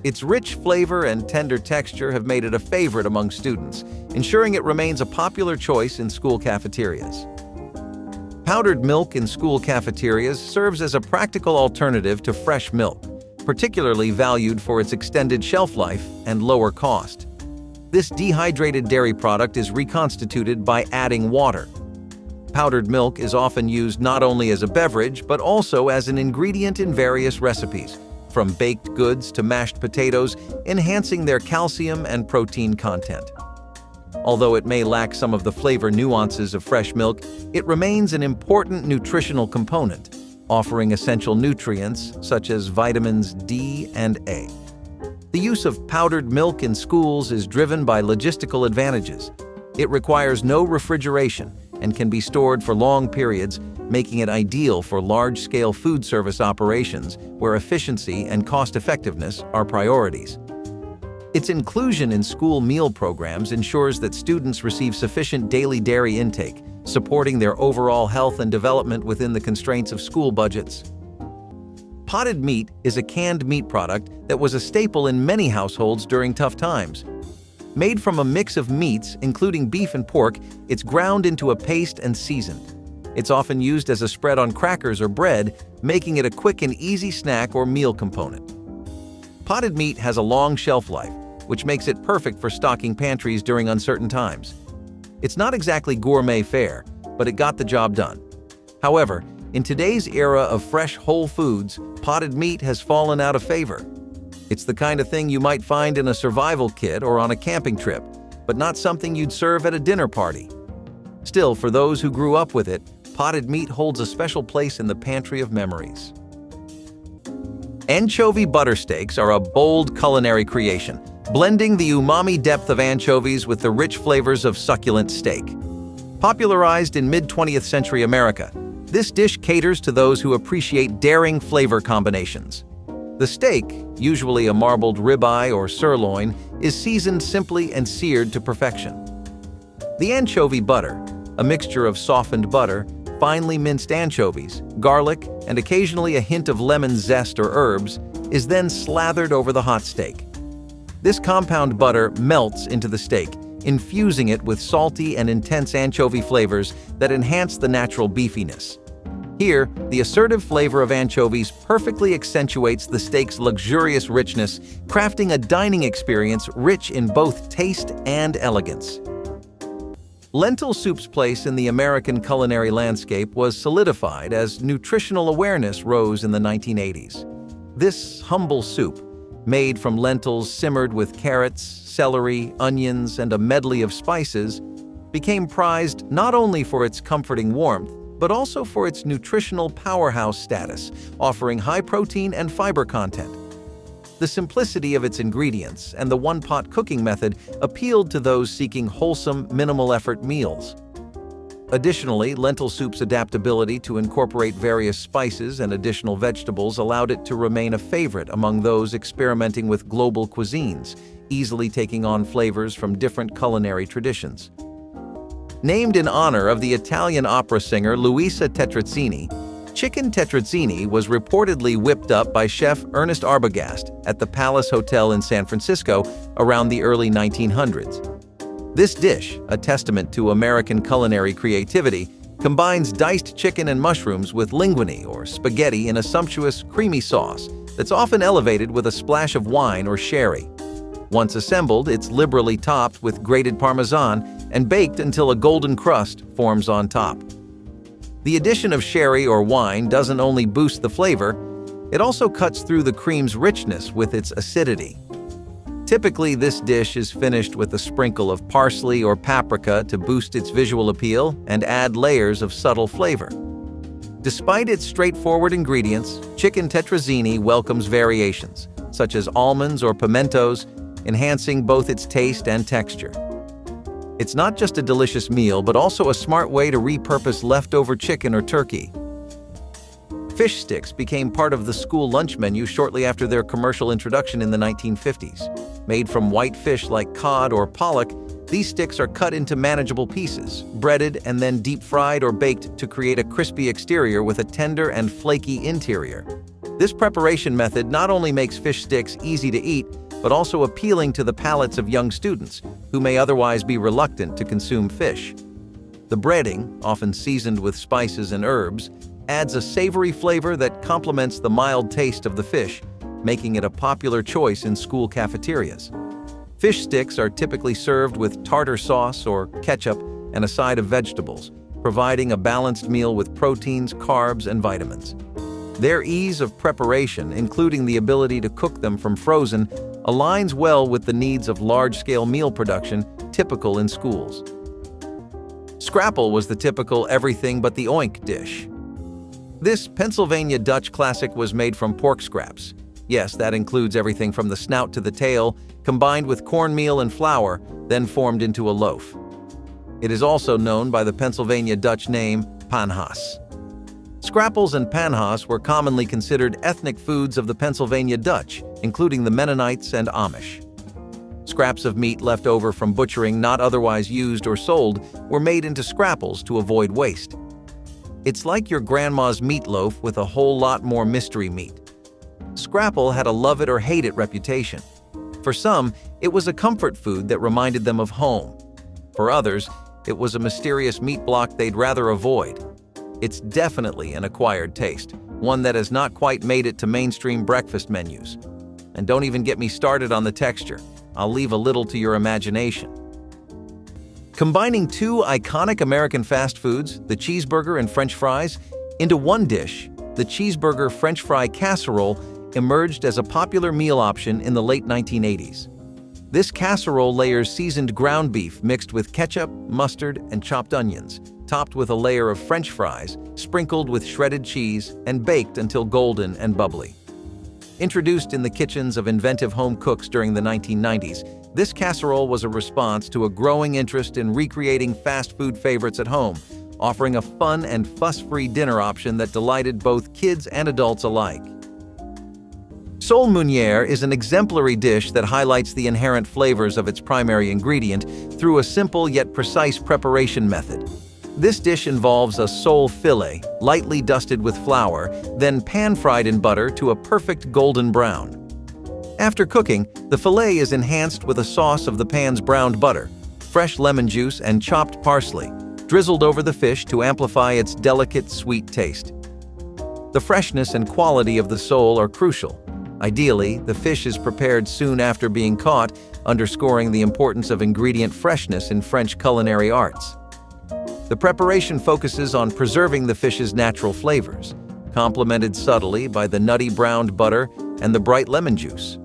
Its rich flavor and tender texture have made it a favorite among students, ensuring it remains a popular choice in school cafeterias. Powdered milk in school cafeterias serves as a practical alternative to fresh milk, particularly valued for its extended shelf life and lower cost. This dehydrated dairy product is reconstituted by adding water. Powdered milk is often used not only as a beverage, but also as an ingredient in various recipes, from baked goods to mashed potatoes, enhancing their calcium and protein content. Although it may lack some of the flavor nuances of fresh milk, it remains an important nutritional component, offering essential nutrients such as vitamins D and A. The use of powdered milk in schools is driven by logistical advantages. It requires no refrigeration and can be stored for long periods, making it ideal for large-scale food service operations where efficiency and cost-effectiveness are priorities. Its inclusion in school meal programs ensures that students receive sufficient daily dairy intake, supporting their overall health and development within the constraints of school budgets. Potted meat is a canned meat product that was a staple in many households during tough times. Made from a mix of meats, including beef and pork, it's ground into a paste and seasoned. It's often used as a spread on crackers or bread, making it a quick and easy snack or meal component. Potted meat has a long shelf life, which makes it perfect for stocking pantries during uncertain times. It's not exactly gourmet fare, but it got the job done. However, in today's era of fresh whole foods, potted meat has fallen out of favor. It's the kind of thing you might find in a survival kit or on a camping trip, but not something you'd serve at a dinner party. Still, for those who grew up with it, potted meat holds a special place in the pantry of memories. Anchovy butter steaks are a bold culinary creation, blending the umami depth of anchovies with the rich flavors of succulent steak. Popularized in mid-20th century America, this dish caters to those who appreciate daring flavor combinations. The steak, usually a marbled ribeye or sirloin, is seasoned simply and seared to perfection. The anchovy butter, a mixture of softened butter, finely minced anchovies, garlic, and occasionally a hint of lemon zest or herbs, is then slathered over the hot steak. This compound butter melts into the steak, infusing it with salty and intense anchovy flavors that enhance the natural beefiness. Here, the assertive flavor of anchovies perfectly accentuates the steak's luxurious richness, crafting a dining experience rich in both taste and elegance. Lentil soup's place in the American culinary landscape was solidified as nutritional awareness rose in the 1980s. This humble soup, made from lentils simmered with carrots, celery, onions, and a medley of spices, became prized not only for its comforting warmth, but also for its nutritional powerhouse status, offering high protein and fiber content. The simplicity of its ingredients and the one-pot cooking method appealed to those seeking wholesome, minimal-effort meals. Additionally, lentil soup's adaptability to incorporate various spices and additional vegetables allowed it to remain a favorite among those experimenting with global cuisines, easily taking on flavors from different culinary traditions. Named in honor of the Italian opera singer Luisa Tetrazzini, chicken tetrazzini was reportedly whipped up by chef Ernest Arbogast at the Palace Hotel in San Francisco around the early 1900s. This dish, a testament to American culinary creativity, combines diced chicken and mushrooms with linguine or spaghetti in a sumptuous, creamy sauce that's often elevated with a splash of wine or sherry. Once assembled, it's liberally topped with grated Parmesan and baked until a golden crust forms on top. The addition of sherry or wine doesn't only boost the flavor, it also cuts through the cream's richness with its acidity. Typically, this dish is finished with a sprinkle of parsley or paprika to boost its visual appeal and add layers of subtle flavor. Despite its straightforward ingredients, chicken tetrazzini welcomes variations, such as almonds or pimentos, enhancing both its taste and texture. It's not just a delicious meal, but also a smart way to repurpose leftover chicken or turkey. Fish sticks became part of the school lunch menu shortly after their commercial introduction in the 1950s. Made from white fish like cod or pollock, these sticks are cut into manageable pieces, breaded and then deep-fried or baked to create a crispy exterior with a tender and flaky interior. This preparation method not only makes fish sticks easy to eat, but also appealing to the palates of young students who may otherwise be reluctant to consume fish. The breading, often seasoned with spices and herbs, adds a savory flavor that complements the mild taste of the fish, making it a popular choice in school cafeterias. Fish sticks are typically served with tartar sauce or ketchup and a side of vegetables, providing a balanced meal with proteins, carbs, and vitamins. Their ease of preparation, including the ability to cook them from frozen, aligns well with the needs of large-scale meal production typical in schools. Scrapple was the typical everything but the oink dish. This Pennsylvania Dutch classic was made from pork scraps. Yes, that includes everything from the snout to the tail, combined with cornmeal and flour, then formed into a loaf. It is also known by the Pennsylvania Dutch name panhas. Scrapples and panhas were commonly considered ethnic foods of the Pennsylvania Dutch, including the Mennonites and Amish. Scraps of meat left over from butchering not otherwise used or sold were made into scrapples to avoid waste. It's like your grandma's meatloaf with a whole lot more mystery meat. Scrapple had a love it or hate it reputation. For some, it was a comfort food that reminded them of home. For others, it was a mysterious meat block they'd rather avoid. It's definitely an acquired taste, one that has not quite made it to mainstream breakfast menus. And don't even get me started on the texture. I'll leave a little to your imagination. Combining two iconic American fast foods, the cheeseburger and French fries, into one dish, the cheeseburger French fry casserole emerged as a popular meal option in the late 1980s. This casserole layers seasoned ground beef mixed with ketchup, mustard, and chopped onions, topped with a layer of French fries, sprinkled with shredded cheese, and baked until golden and bubbly. Introduced in the kitchens of inventive home cooks during the 1990s, this casserole was a response to a growing interest in recreating fast food favorites at home, offering a fun and fuss-free dinner option that delighted both kids and adults alike. Sole meunière is an exemplary dish that highlights the inherent flavors of its primary ingredient through a simple yet precise preparation method. This dish involves a sole fillet, lightly dusted with flour, then pan-fried in butter to a perfect golden brown. After cooking, the fillet is enhanced with a sauce of the pan's browned butter, fresh lemon juice, and chopped parsley, drizzled over the fish to amplify its delicate, sweet taste. The freshness and quality of the sole are crucial. Ideally, the fish is prepared soon after being caught, underscoring the importance of ingredient freshness in French culinary arts. The preparation focuses on preserving the fish's natural flavors, complemented subtly by the nutty browned butter and the bright lemon juice.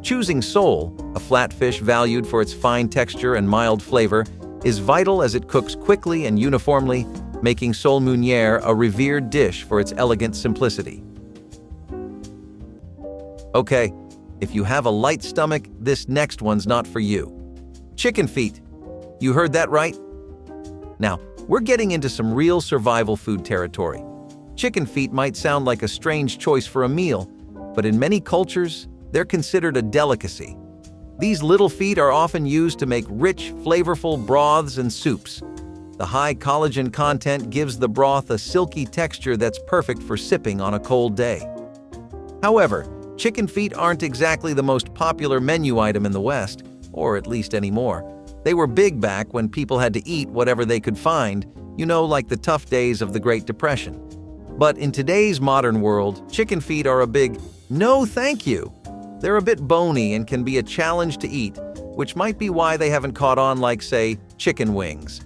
Choosing sole, a flat fish valued for its fine texture and mild flavor, is vital as it cooks quickly and uniformly, making sole meunière a revered dish for its elegant simplicity. Okay, if you have a light stomach, this next one's not for you. Chicken feet. You heard that right? Now, we're getting into some real survival food territory. Chicken feet might sound like a strange choice for a meal, but in many cultures, they're considered a delicacy. These little feet are often used to make rich, flavorful broths and soups. The high collagen content gives the broth a silky texture that's perfect for sipping on a cold day. However, chicken feet aren't exactly the most popular menu item in the West, or at least anymore. They were big back when people had to eat whatever they could find, like the tough days of the Great Depression. But in today's modern world, chicken feet are a big no thank you. They're a bit bony and can be a challenge to eat, which might be why they haven't caught on like, say, chicken wings.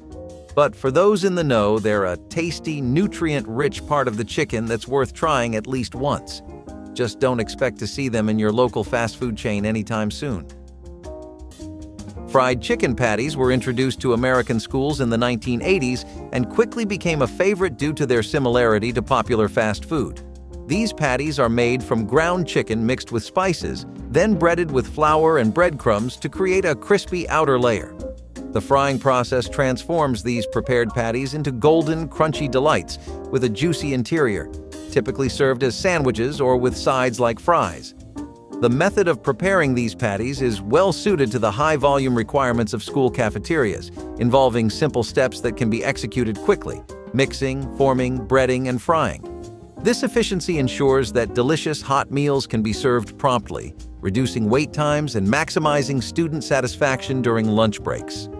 But for those in the know, they're a tasty, nutrient-rich part of the chicken that's worth trying at least once. Just don't expect to see them in your local fast food chain anytime soon. Fried chicken patties were introduced to American schools in the 1980s and quickly became a favorite due to their similarity to popular fast food. These patties are made from ground chicken mixed with spices, then breaded with flour and breadcrumbs to create a crispy outer layer. The frying process transforms these prepared patties into golden, crunchy delights with a juicy interior, typically served as sandwiches or with sides like fries. The method of preparing these patties is well suited to the high-volume requirements of school cafeterias, involving simple steps that can be executed quickly: mixing, forming, breading, and frying. This efficiency ensures that delicious hot meals can be served promptly, reducing wait times and maximizing student satisfaction during lunch breaks.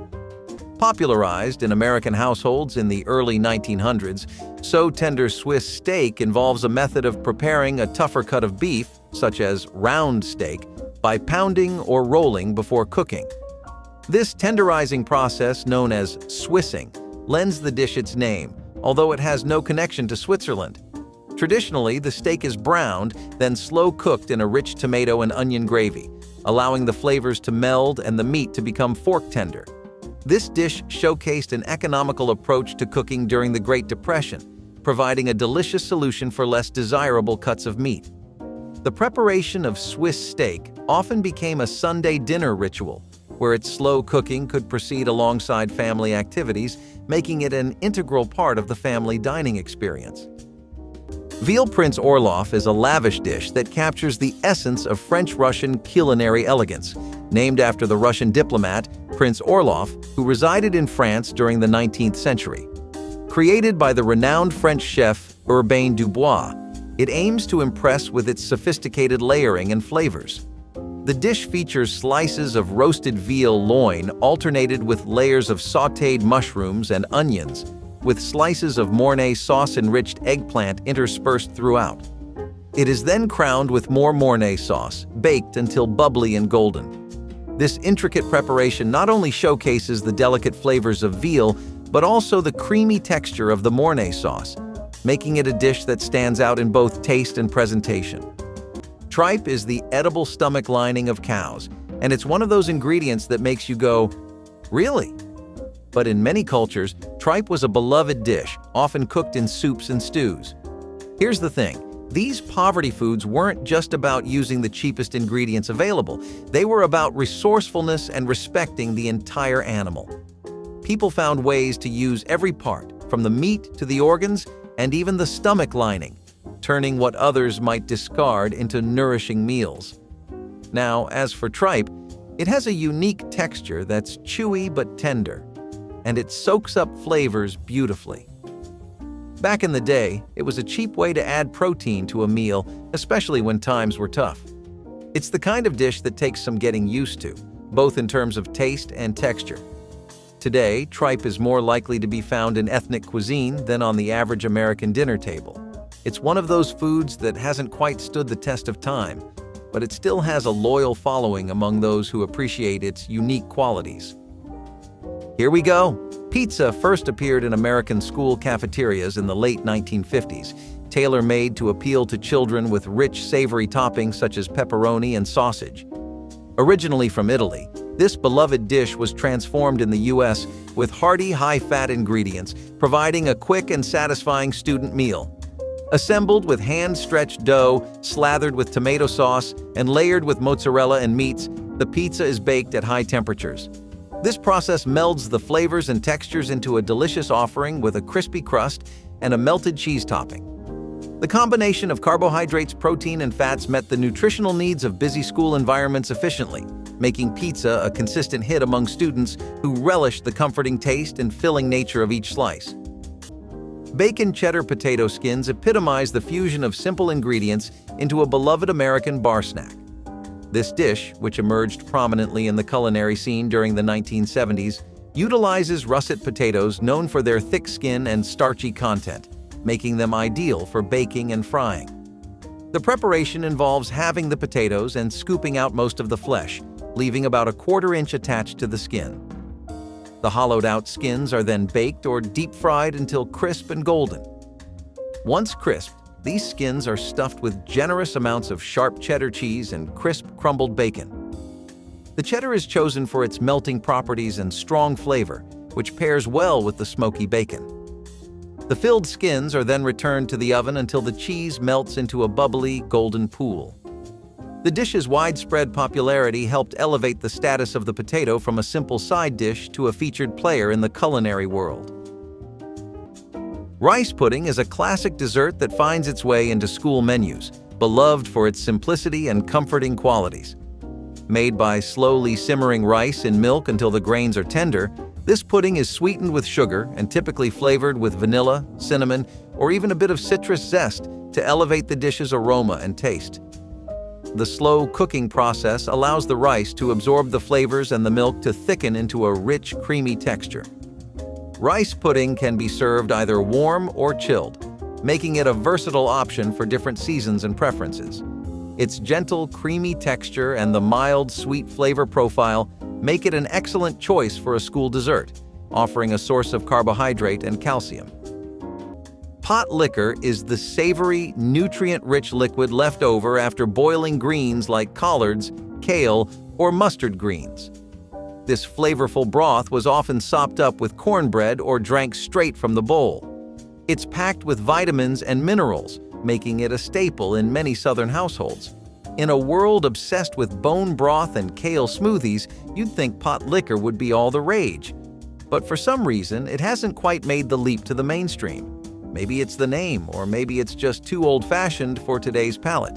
Popularized in American households in the early 1900s, so-tender Swiss steak involves a method of preparing a tougher cut of beef, such as round steak, by pounding or rolling before cooking. This tenderizing process, known as Swissing, lends the dish its name, although it has no connection to Switzerland. Traditionally, the steak is browned, then slow-cooked in a rich tomato and onion gravy, allowing the flavors to meld and the meat to become fork-tender. This dish showcased an economical approach to cooking during the Great Depression, providing a delicious solution for less desirable cuts of meat. The preparation of Swiss steak often became a Sunday dinner ritual, where its slow cooking could proceed alongside family activities, making it an integral part of the family dining experience. Veal Prince Orloff is a lavish dish that captures the essence of French-Russian culinary elegance, named after the Russian diplomat Prince Orloff, who resided in France during the 19th century. Created by the renowned French chef Urbain Dubois, it aims to impress with its sophisticated layering and flavors. The dish features slices of roasted veal loin alternated with layers of sautéed mushrooms and onions, with slices of Mornay sauce-enriched eggplant interspersed throughout. It is then crowned with more Mornay sauce, baked until bubbly and golden. This intricate preparation not only showcases the delicate flavors of veal, but also the creamy texture of the Mornay sauce, making it a dish that stands out in both taste and presentation. Tripe is the edible stomach lining of cows, and it's one of those ingredients that makes you go, "Really?" But in many cultures, tripe was a beloved dish, often cooked in soups and stews. Here's the thing. These poverty foods weren't just about using the cheapest ingredients available. They were about resourcefulness and respecting the entire animal. People found ways to use every part, from the meat to the organs and even the stomach lining, turning what others might discard into nourishing meals. Now, as for tripe, it has a unique texture that's chewy but tender, and it soaks up flavors beautifully. Back in the day, it was a cheap way to add protein to a meal, especially when times were tough. It's the kind of dish that takes some getting used to, both in terms of taste and texture. Today, tripe is more likely to be found in ethnic cuisine than on the average American dinner table. It's one of those foods that hasn't quite stood the test of time, but it still has a loyal following among those who appreciate its unique qualities. Here we go. Pizza first appeared in American school cafeterias in the late 1950s, tailor-made to appeal to children with rich, savory toppings such as pepperoni and sausage. Originally from Italy, this beloved dish was transformed in the U.S. with hearty, high-fat ingredients, providing a quick and satisfying student meal. Assembled with hand-stretched dough, slathered with tomato sauce, and layered with mozzarella and meats, the pizza is baked at high temperatures. This process melds the flavors and textures into a delicious offering with a crispy crust and a melted cheese topping. The combination of carbohydrates, protein, and fats met the nutritional needs of busy school environments efficiently, making pizza a consistent hit among students who relished the comforting taste and filling nature of each slice. Bacon cheddar potato skins epitomize the fusion of simple ingredients into a beloved American bar snack. This dish, which emerged prominently in the culinary scene during the 1970s, utilizes russet potatoes known for their thick skin and starchy content, making them ideal for baking and frying. The preparation involves halving the potatoes and scooping out most of the flesh, leaving about a quarter-inch attached to the skin. The hollowed-out skins are then baked or deep-fried until crisp and golden. Once crisped, these skins are stuffed with generous amounts of sharp cheddar cheese and crisp, crumbled bacon. The cheddar is chosen for its melting properties and strong flavor, which pairs well with the smoky bacon. The filled skins are then returned to the oven until the cheese melts into a bubbly, golden pool. The dish's widespread popularity helped elevate the status of the potato from a simple side dish to a featured player in the culinary world. Rice pudding is a classic dessert that finds its way into school menus, beloved for its simplicity and comforting qualities. Made by slowly simmering rice in milk until the grains are tender, this pudding is sweetened with sugar and typically flavored with vanilla, cinnamon, or even a bit of citrus zest to elevate the dish's aroma and taste. The slow cooking process allows the rice to absorb the flavors and the milk to thicken into a rich, creamy texture. Rice pudding can be served either warm or chilled, making it a versatile option for different seasons and preferences. Its gentle, creamy texture and the mild, sweet flavor profile make it an excellent choice for a school dessert, offering a source of carbohydrate and calcium. Pot liquor is the savory, nutrient-rich liquid left over after boiling greens like collards, kale, or mustard greens. This flavorful broth was often sopped up with cornbread or drank straight from the bowl. It's packed with vitamins and minerals, making it a staple in many Southern households. In a world obsessed with bone broth and kale smoothies, you'd think pot liquor would be all the rage. But for some reason, it hasn't quite made the leap to the mainstream. Maybe it's the name, or maybe it's just too old-fashioned for today's palate.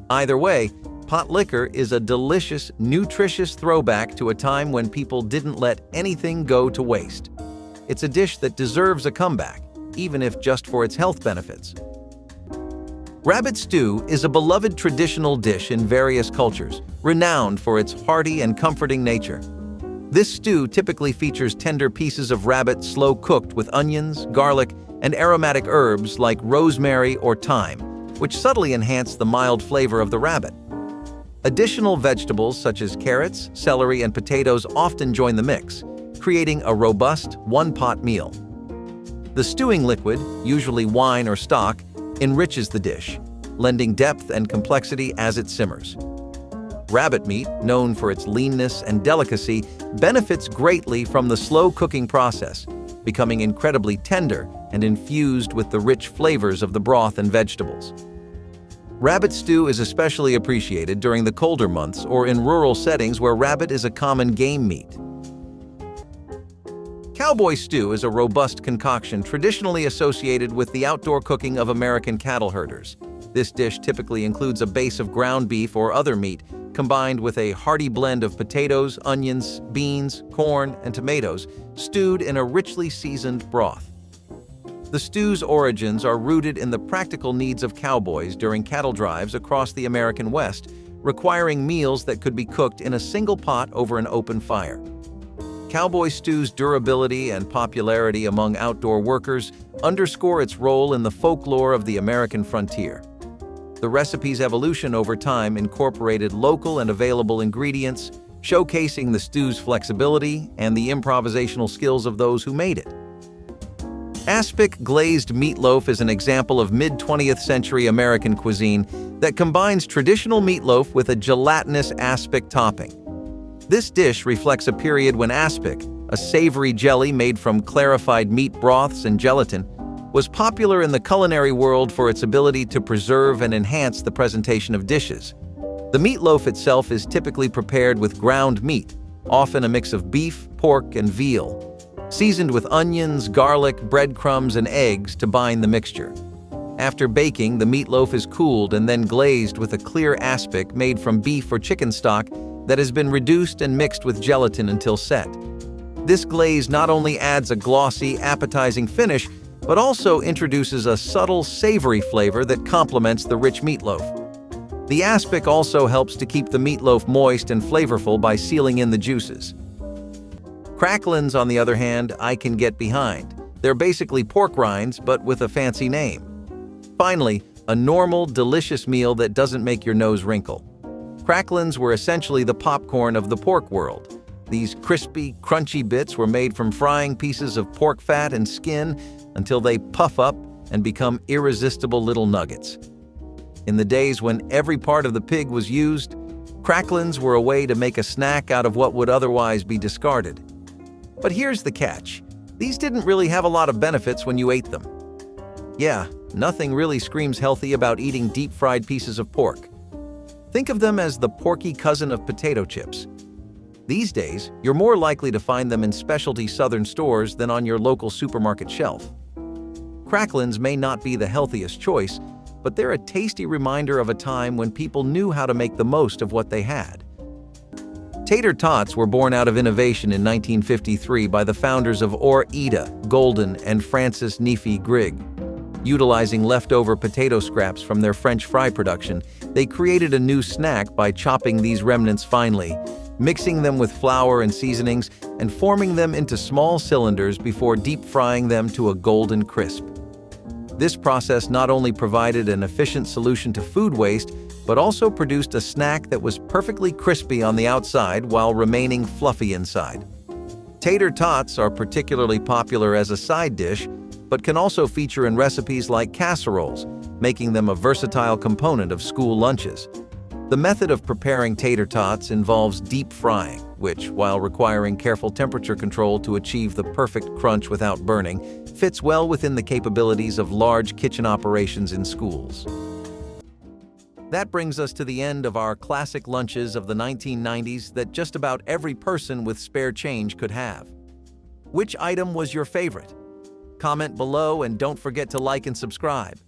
Either way, pot liquor is a delicious, nutritious throwback to a time when people didn't let anything go to waste. It's a dish that deserves a comeback, even if just for its health benefits. Rabbit stew is a beloved traditional dish in various cultures, renowned for its hearty and comforting nature. This stew typically features tender pieces of rabbit slow-cooked with onions, garlic, and aromatic herbs like rosemary or thyme, which subtly enhance the mild flavor of the rabbit. Additional vegetables such as carrots, celery, and potatoes often join the mix, creating a robust, one-pot meal. The stewing liquid, usually wine or stock, enriches the dish, lending depth and complexity as it simmers. Rabbit meat, known for its leanness and delicacy, benefits greatly from the slow cooking process, becoming incredibly tender and infused with the rich flavors of the broth and vegetables. Rabbit stew is especially appreciated during the colder months or in rural settings where rabbit is a common game meat. Cowboy stew is a robust concoction traditionally associated with the outdoor cooking of American cattle herders. This dish typically includes a base of ground beef or other meat, combined with a hearty blend of potatoes, onions, beans, corn, and tomatoes, stewed in a richly seasoned broth. The stew's origins are rooted in the practical needs of cowboys during cattle drives across the American West, requiring meals that could be cooked in a single pot over an open fire. Cowboy stew's durability and popularity among outdoor workers underscore its role in the folklore of the American frontier. The recipe's evolution over time incorporated local and available ingredients, showcasing the stew's flexibility and the improvisational skills of those who made it. Aspic glazed meatloaf is an example of mid-20th century American cuisine that combines traditional meatloaf with a gelatinous aspic topping. This dish reflects a period when aspic, a savory jelly made from clarified meat broths and gelatin, was popular in the culinary world for its ability to preserve and enhance the presentation of dishes. The meatloaf itself is typically prepared with ground meat, often a mix of beef, pork, and veal, seasoned with onions, garlic, breadcrumbs, and eggs to bind the mixture. After baking, the meatloaf is cooled and then glazed with a clear aspic made from beef or chicken stock that has been reduced and mixed with gelatin until set. This glaze not only adds a glossy, appetizing finish, but also introduces a subtle, savory flavor that complements the rich meatloaf. The aspic also helps to keep the meatloaf moist and flavorful by sealing in the juices. Cracklins, on the other hand, I can get behind. They're basically pork rinds, but with a fancy name. Finally, a normal, delicious meal that doesn't make your nose wrinkle. Cracklins were essentially the popcorn of the pork world. These crispy, crunchy bits were made from frying pieces of pork fat and skin until they puff up and become irresistible little nuggets. In the days when every part of the pig was used, cracklins were a way to make a snack out of what would otherwise be discarded. But here's the catch. These didn't really have a lot of benefits when you ate them. Yeah, nothing really screams healthy about eating deep-fried pieces of pork. Think of them as the porky cousin of potato chips. These days, you're more likely to find them in specialty Southern stores than on your local supermarket shelf. Cracklins may not be the healthiest choice, but they're a tasty reminder of a time when people knew how to make the most of what they had. Tater tots were born out of innovation in 1953 by the founders of Ore-Ida Golden and Francis Neefy Grigg. Utilizing leftover potato scraps from their French fry production, they created a new snack by chopping these remnants finely, mixing them with flour and seasonings, and forming them into small cylinders before deep frying them to a golden crisp. This process not only provided an efficient solution to food waste, but also produced a snack that was perfectly crispy on the outside while remaining fluffy inside. Tater tots are particularly popular as a side dish, but can also feature in recipes like casseroles, making them a versatile component of school lunches. The method of preparing tater tots involves deep frying, which, while requiring careful temperature control to achieve the perfect crunch without burning, fits well within the capabilities of large kitchen operations in schools. That brings us to the end of our classic lunches of the 1990s that just about every person with spare change could have. Which item was your favorite? Comment below and don't forget to like and subscribe.